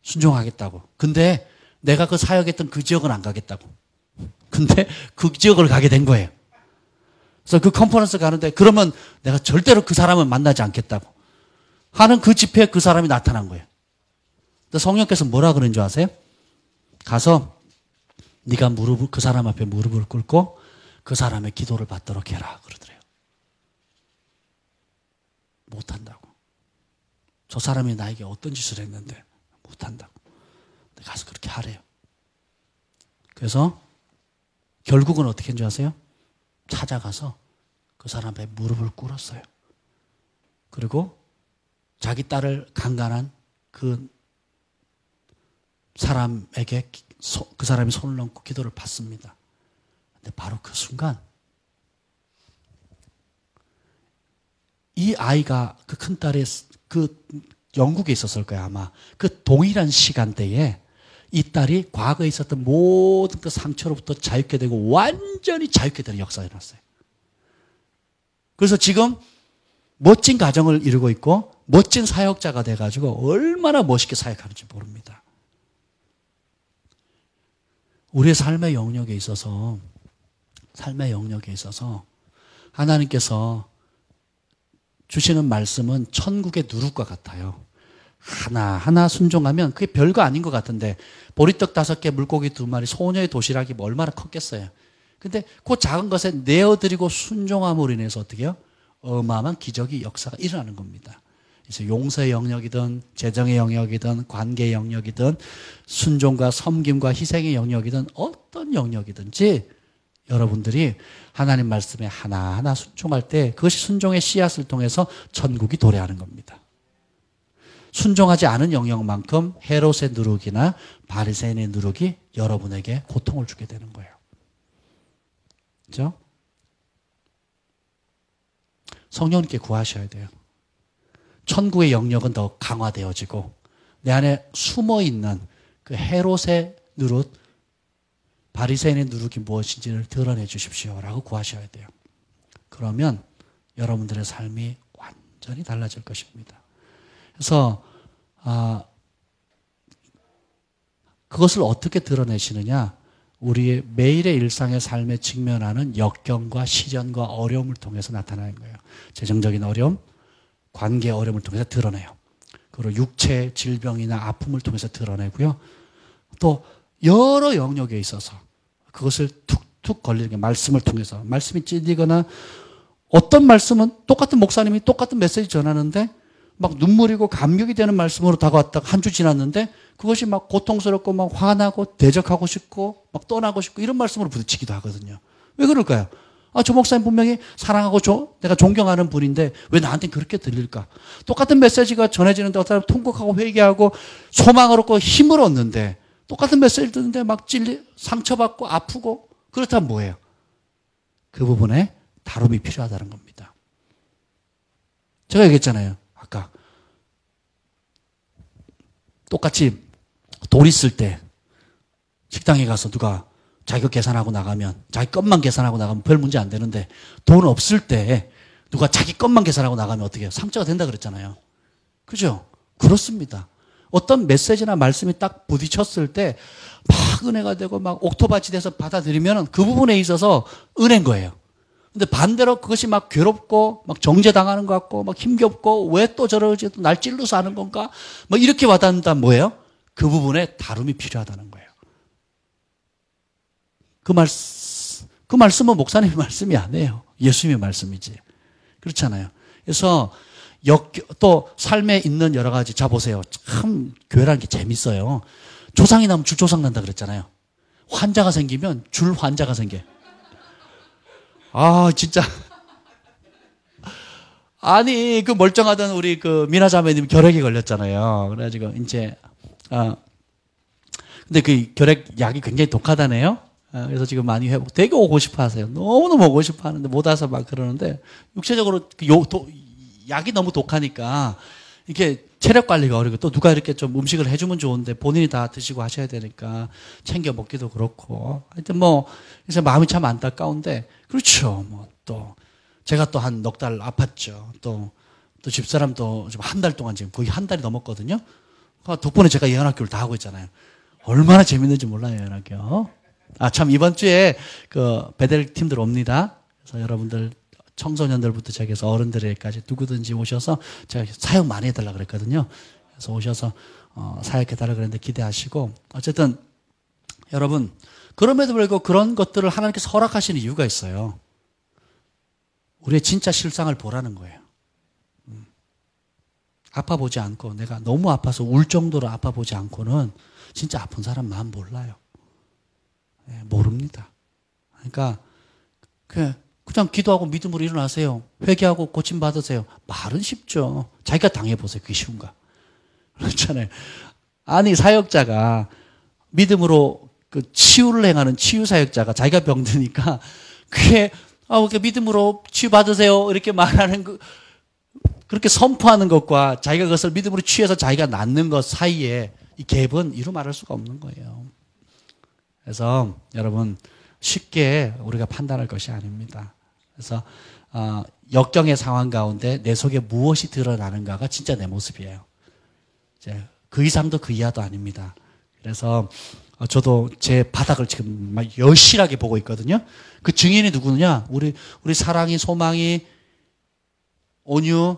순종하겠다고. 근데 내가 그 사역했던 그 지역은 안 가겠다고. 근데 그 지역을 가게 된 거예요. 그래서 그 컨퍼런스 가는데 그러면 내가 절대로 그 사람은 만나지 않겠다고 하는 그 집회에 그 사람이 나타난 거예요. 근데 성령께서 뭐라 그러는 줄 아세요? 가서 네가 그 사람 앞에 무릎을 꿇고 그 사람의 기도를 받도록 해라 그러더래요. 못한다고. 저 사람이 나에게 어떤 짓을 했는데 못한다고. 가서 그렇게 하래요. 그래서 결국은 어떻게 했는지 아세요? 찾아가서 그 사람 앞에 무릎을 꿇었어요. 그리고 자기 딸을 강간한 그 사람에게 그 사람이 손을 얹고 기도를 받습니다. 근데 바로 그 순간 이 아이가 그 큰딸이 영국에 있었을 거예요 아마. 그 동일한 시간대에 이 딸이 과거에 있었던 모든 그 상처로부터 자유케 되고 완전히 자유케 되는 역사가 일어났어요. 그래서 지금 멋진 가정을 이루고 있고 멋진 사역자가 돼가지고 얼마나 멋있게 사역하는지 모릅니다. 우리의 삶의 영역에 있어서 하나님께서 주시는 말씀은 천국의 누룩과 같아요. 하나하나 순종하면 그게 별거 아닌 것 같은데 보리떡 5개, 물고기 2마리, 소녀의 도시락이 뭐 얼마나 컸겠어요. 근데 그 작은 것에 내어드리고 순종함으로 인해서 어떻게 해요? 어마어마한 기적이 역사가 일어나는 겁니다. 그래서 용서의 영역이든 재정의 영역이든 관계의 영역이든 순종과 섬김과 희생의 영역이든 어떤 영역이든지 여러분들이 하나님 말씀에 하나하나 순종할 때 그것이 순종의 씨앗을 통해서 천국이 도래하는 겁니다. 순종하지 않은 영역만큼 헤롯의 누룩이나 바리새인의 누룩이 여러분에게 고통을 주게 되는 거예요. 그렇죠? 성령님께 구하셔야 돼요. 천국의 영역은 더 강화되어지고 내 안에 숨어있는 그 헤롯의 누룩, 바리새인의 누룩이 무엇인지를 드러내 주십시오라고 구하셔야 돼요. 그러면 여러분들의 삶이 완전히 달라질 것입니다. 그래서 그것을 어떻게 드러내시느냐? 우리의 매일의 일상의 삶에 직면하는 역경과 시련과 어려움을 통해서 나타나는 거예요. 재정적인 어려움, 관계 어려움을 통해서 드러내요. 그리고 육체 질병이나 아픔을 통해서 드러내고요. 또 여러 영역에 있어서 그것을 툭툭 걸리는 게 말씀을 통해서 말씀이 찔리거나 어떤 말씀은 똑같은 목사님이 똑같은 메시지 전하는데 막 눈물이고 감격이 되는 말씀으로 다가왔다가 한 주 지났는데 그것이 막 고통스럽고 막 화나고 대적하고 싶고 막 떠나고 싶고 이런 말씀으로 부딪히기도 하거든요. 왜 그럴까요? 저 목사님 분명히 사랑하고 내가 존경하는 분인데 왜 나한테는 그렇게 들릴까? 똑같은 메시지가 전해지는데 어떤 사람은 통곡하고 회개하고 소망을 얻고 힘을 얻는데 똑같은 메시지를 듣는데 막 상처받고 아프고 그렇다면 뭐예요? 그 부분에 다름이 필요하다는 겁니다. 제가 얘기했잖아요. 아까 똑같이 돈 있을 때 식당에 가서 누가 자기가 계산하고 나가면 자기 것만 계산하고 나가면 별 문제 안 되는데 돈 없을 때 누가 자기 것만 계산하고 나가면 어떻게 해요? 상처가 된다 그랬잖아요. 그죠? 그렇습니다. 어떤 메시지나 말씀이 딱 부딪혔을 때 막 은혜가 되고 막 옥토밭이 돼서 받아들이면 그 부분에 있어서 은혜인 거예요. 근데 반대로 그것이 막 괴롭고 막 정죄당하는 것 같고 막 힘겹고 왜 또 저러지 또 날 찔러서 하는 건가 뭐 이렇게 와닿는다면 뭐예요? 그 부분에 다름이 필요하다는 거예요. 그 말씀은 목사님의 말씀이 아니에요. 예수님의 말씀이지. 그렇잖아요. 그래서 또 삶에 있는 여러 가지 자 보세요. 참 교회라는 게 재밌어요. 조상이 나면 줄조상 난다 그랬잖아요. 환자가 생기면 줄 환자가 생겨. 진짜. 아니, 그 멀쩡하던 우리 그 미나 자매님 결핵이 걸렸잖아요. 그래가지고 이제 근데 그 결핵 약이 굉장히 독하다네요. 그래서 지금 많이 되게 오고 싶어 하세요. 너무너무 오고 싶어 하는데 못 와서 막 그러는데 육체적으로 약이 너무 독하니까 이게 체력 관리가 어렵고 또 누가 이렇게 좀 음식을 해주면 좋은데 본인이 다 드시고 하셔야 되니까 챙겨 먹기도 그렇고 하여튼 그래서 마음이 참 안타까운데 그렇죠. 또 제가 또 한 넉 달 아팠죠. 또 집사람도 좀 한 달 동안 지금 거의 한 달이 넘었거든요. 덕분에 제가 예언학교를 다 하고 있잖아요. 얼마나 재밌는지 몰라요, 예언학교. 참 이번 주에 그 베델 팀들 옵니다. 그래서 여러분들 청소년들부터 시작해서 어른들에게까지 누구든지 오셔서 제가 사역 많이 해달라 그랬거든요. 그래서 오셔서 사역해달라 그랬는데 기대하시고 어쨌든 여러분 그럼에도 불구하고 그런 것들을 하나님께서 허락하시는 이유가 있어요. 우리의 진짜 실상을 보라는 거예요. 아파보지 않고 내가 너무 아파서 울 정도로 아파보지 않고는 진짜 아픈 사람 마음 몰라요. 모릅니다. 그러니까 그냥 기도하고 믿음으로 일어나세요. 회개하고 고침받으세요. 말은 쉽죠. 자기가 당해보세요. 그게 쉬운가? 그렇잖아요. 아니 사역자가 믿음으로 그 치유를 행하는 치유사역자가 자기가 병드니까 그게 믿음으로 치유받으세요. 이렇게 말하는 그렇게 선포하는 것과 자기가 그것을 믿음으로 취해서 자기가 낫는 것 사이에 이 갭은 이루 말할 수가 없는 거예요. 그래서 여러분 쉽게 우리가 판단할 것이 아닙니다. 그래서 역경의 상황 가운데 내 속에 무엇이 드러나는가가 진짜 내 모습이에요. 이제 그 이상도 그 이하도 아닙니다. 그래서 저도 제 바닥을 지금 막 여실하게 보고 있거든요. 그 증인이 누구냐? 우리 사랑이, 소망이, 온유,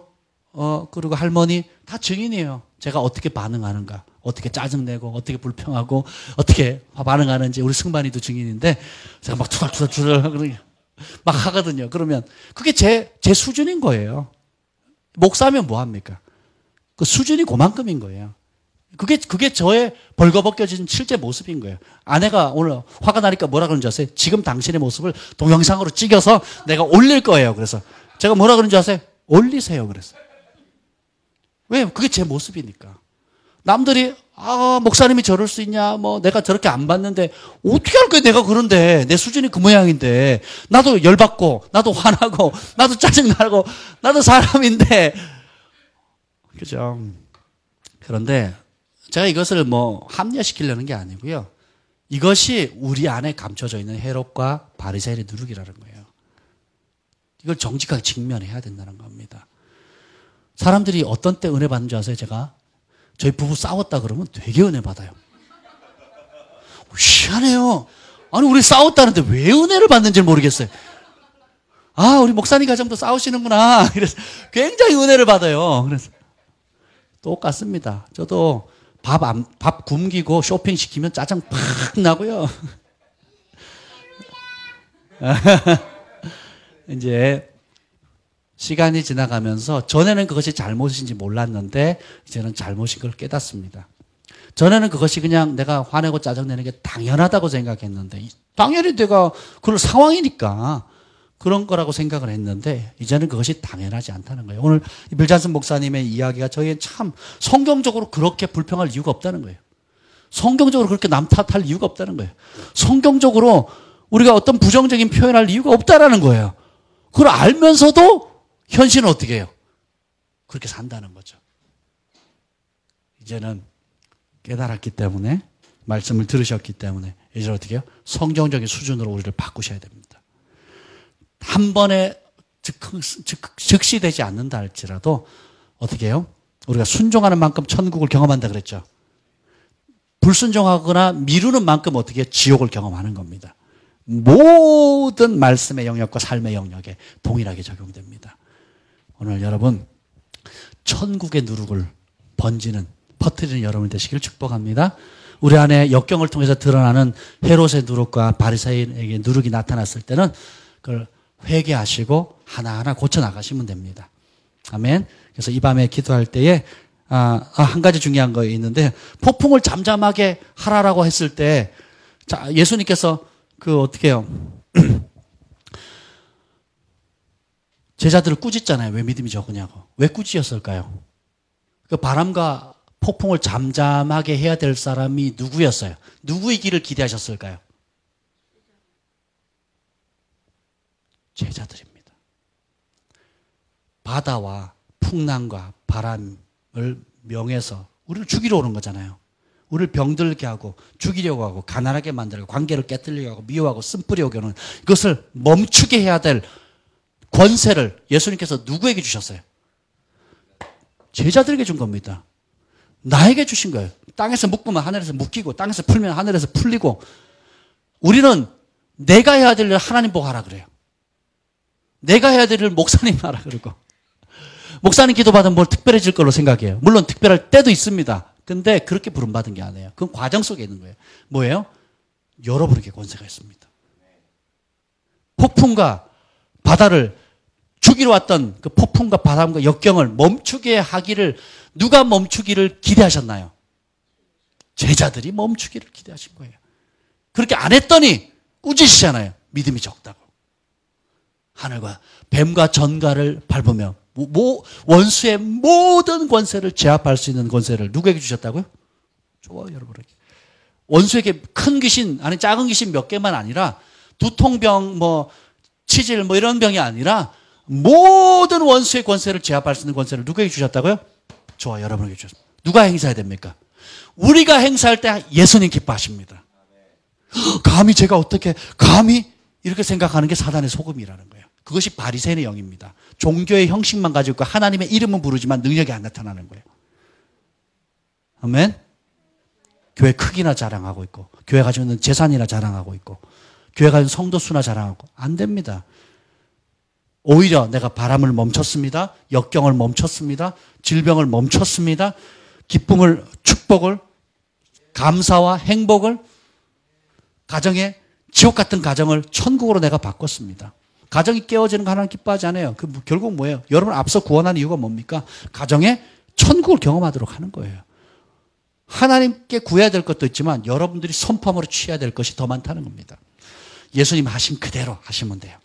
그리고 할머니 다 증인이에요. 제가 어떻게 반응하는가, 어떻게 짜증내고, 어떻게 불평하고, 어떻게 반응하는지 우리 승반이도 증인인데 제가 막 투덜투덜 막 하거든요. 그러면 그게 제 수준인 거예요. 목사면 뭐 합니까? 그 수준이 그만큼인 거예요. 그게 저의 벌거벗겨진 실제 모습인 거예요. 아내가 오늘 화가 나니까 뭐라 그러는지 아세요? 지금 당신의 모습을 동영상으로 찍어서 내가 올릴 거예요. 그래서 제가 뭐라 그러는지 아세요? 올리세요. 그래서 왜? 그게 제 모습이니까. 남들이 목사님이 저럴 수 있냐, 뭐 내가 저렇게 안 봤는데 어떻게 할 거야? 내가 그런데 내 수준이 그 모양인데 나도 열받고 나도 화나고 나도 짜증나고 나도 사람인데, 그죠? 그런데 제가 이것을 뭐 합리화시키려는 게 아니고요. 이것이 우리 안에 감춰져 있는 헤롯과 바리새인의 누룩이라는 거예요. 이걸 정직하게 직면해야 된다는 겁니다. 사람들이 어떤 때 은혜 받는 줄 아세요? 제가 저희 부부 싸웠다 그러면 되게 은혜 받아요. 희한해요. 아니 우리 싸웠다는데 왜 은혜를 받는지 모르겠어요. 우리 목사님 가정도 싸우시는구나. 그래서 굉장히 은혜를 받아요. 그래서 똑같습니다. 저도 밥 굶기고 쇼핑 시키면 짜증 팍 나고요. 이제 시간이 지나가면서 전에는 그것이 잘못인지 몰랐는데 이제는 잘못인 걸 깨닫습니다. 전에는 그것이 그냥 내가 화내고 짜증내는 게 당연하다고 생각했는데, 당연히 내가 그런 상황이니까 그런 거라고 생각을 했는데 이제는 그것이 당연하지 않다는 거예요. 오늘 빌잔슨 목사님의 이야기가 저희는 참 성경적으로 그렇게 불평할 이유가 없다는 거예요. 성경적으로 그렇게 남 탓할 이유가 없다는 거예요. 성경적으로 우리가 어떤 부정적인 표현할 이유가 없다라는 거예요. 그걸 알면서도 현실은 어떻게 해요? 그렇게 산다는 거죠. 이제는 깨달았기 때문에, 말씀을 들으셨기 때문에 이제 어떻게 해요? 성경적인 수준으로 우리를 바꾸셔야 됩니다. 한 번에 즉시 되지 않는다 할지라도 어떻게 해요? 우리가 순종하는 만큼 천국을 경험한다 그랬죠. 불순종하거나 미루는 만큼 어떻게 해요? 지옥을 경험하는 겁니다. 모든 말씀의 영역과 삶의 영역에 동일하게 적용됩니다. 오늘 여러분 천국의 누룩을 퍼뜨리는 여러분 되시기를 축복합니다. 우리 안에 역경을 통해서 드러나는 헤롯의 누룩과 바리새인에게 누룩이 나타났을 때는 그걸 회개하시고 하나하나 고쳐나가시면 됩니다. 아멘. 그래서 이 밤에 기도할 때에 한 가지 중요한 거 있는데, 폭풍을 잠잠하게 하라라고 했을 때 예수님께서 어떻게 해요? 제자들을 꾸짖잖아요. 왜 믿음이 적으냐고. 왜 꾸짖었을까요? 그 바람과 폭풍을 잠잠하게 해야 될 사람이 누구였어요? 누구의 길을 기대하셨을까요? 제자들입니다. 바다와 풍랑과 바람을 명해서 우리를 죽이러 오는 거잖아요. 우리를 병들게 하고 죽이려고 하고 가난하게 만들고 관계를 깨뜨리려고 하고 미워하고 쓴뿌리 오게 하는 이것을 멈추게 해야 될 권세를 예수님께서 누구에게 주셨어요? 제자들에게 준 겁니다. 나에게 주신 거예요. 땅에서 묶으면 하늘에서 묶이고 땅에서 풀면 하늘에서 풀리고, 우리는 내가 해야 될 일을 하나님 보고 하라 그래요. 내가 해야 될 일을 목사님 하라 그러고, 목사님 기도받으면 뭘 특별해질 걸로 생각해요. 물론 특별할 때도 있습니다. 근데 그렇게 부름받은 게 아니에요. 그건 과정 속에 있는 거예요. 뭐예요? 여러분에게 권세가 있습니다. 폭풍과 바다를 죽이러 왔던 그 폭풍과 바람과 역경을 멈추게 하기를 누가 멈추기를 기대하셨나요? 제자들이 멈추기를 기대하신 거예요. 그렇게 안 했더니 꾸짖으시잖아요. 믿음이 적다고. 하늘과 뱀과 전갈을 밟으며 원수의 모든 권세를 제압할 수 있는 권세를 누구에게 주셨다고요? 좋아요, 여러분에게. 원수에게 큰 귀신, 아니 작은 귀신 몇 개만 아니라 두통병, 치질 이런 병이 아니라 모든 원수의 권세를 제압할 수 있는 권세를 누구에게 주셨다고요? 저와 여러분에게 주셨습니다. 누가 행사해야 됩니까? 우리가 행사할 때 예수님 기뻐하십니다. 감히 제가 어떻게 감히 이렇게 생각하는 게 사단의 속음이라는 거예요. 그것이 바리새인의 영입니다. 종교의 형식만 가지고 있고 하나님의 이름은 부르지만 능력이 안 나타나는 거예요. 아멘. 교회 크기나 자랑하고 있고, 교회 가지고 있는 재산이나 자랑하고 있고, 교회 가지고 있는 성도 수나 자랑하고, 안 됩니다. 오히려 내가 바람을 멈췄습니다. 역경을 멈췄습니다. 질병을 멈췄습니다. 기쁨을, 축복을, 감사와 행복을, 가정에 지옥 같은 가정을 천국으로 내가 바꿨습니다. 가정이 깨어지는 거 하나는 기뻐하지 않아요. 결국 뭐예요? 여러분 앞서 구원한 이유가 뭡니까? 가정에 천국을 경험하도록 하는 거예요. 하나님께 구해야 될 것도 있지만 여러분들이 선포함으로 취해야 될 것이 더 많다는 겁니다. 예수님 하신 그대로 하시면 돼요.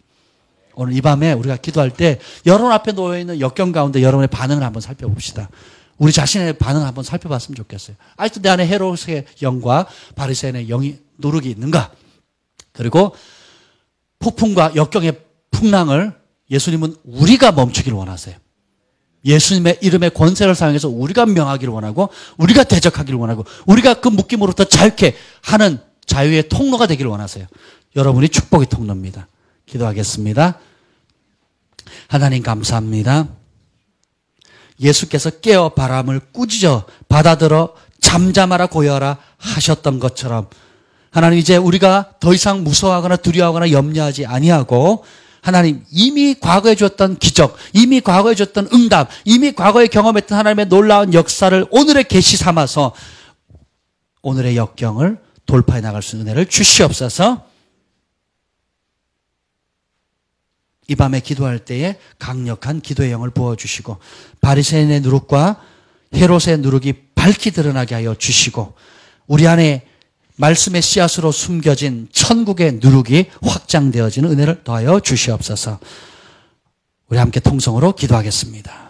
오늘 이 밤에 우리가 기도할 때 여러분 앞에 놓여있는 역경 가운데 여러분의 반응을 한번 살펴봅시다. 우리 자신의 반응을 한번 살펴봤으면 좋겠어요. 아직도 내 안에 헤롯의 영과 바리새인의 영이 누룩이 있는가? 그리고 폭풍과 역경의 풍랑을 예수님은 우리가 멈추기를 원하세요. 예수님의 이름의 권세를 사용해서 우리가 명하기를 원하고, 우리가 대적하기를 원하고, 우리가 그 묶임으로부터 자유케 하는 자유의 통로가 되기를 원하세요. 여러분이 축복의 통로입니다. 기도하겠습니다. 하나님 감사합니다. 예수께서 깨어 바람을 꾸짖어 받아들어 잠잠하라 고요하라 하셨던 것처럼, 하나님 이제 우리가 더 이상 무서워하거나 두려워하거나 염려하지 아니하고, 하나님 이미 과거에 주었던 기적, 이미 과거에 주었던 응답, 이미 과거에 경험했던 하나님의 놀라운 역사를 오늘의 계시 삼아서 오늘의 역경을 돌파해 나갈 수 있는 은혜를 주시옵소서. 이 밤에 기도할 때에 강력한 기도의 영을 부어주시고, 바리새인의 누룩과 헤롯의 누룩이 밝히 드러나게 하여 주시고, 우리 안에 말씀의 씨앗으로 숨겨진 천국의 누룩이 확장되어지는 은혜를 더하여 주시옵소서. 우리 함께 통성으로 기도하겠습니다.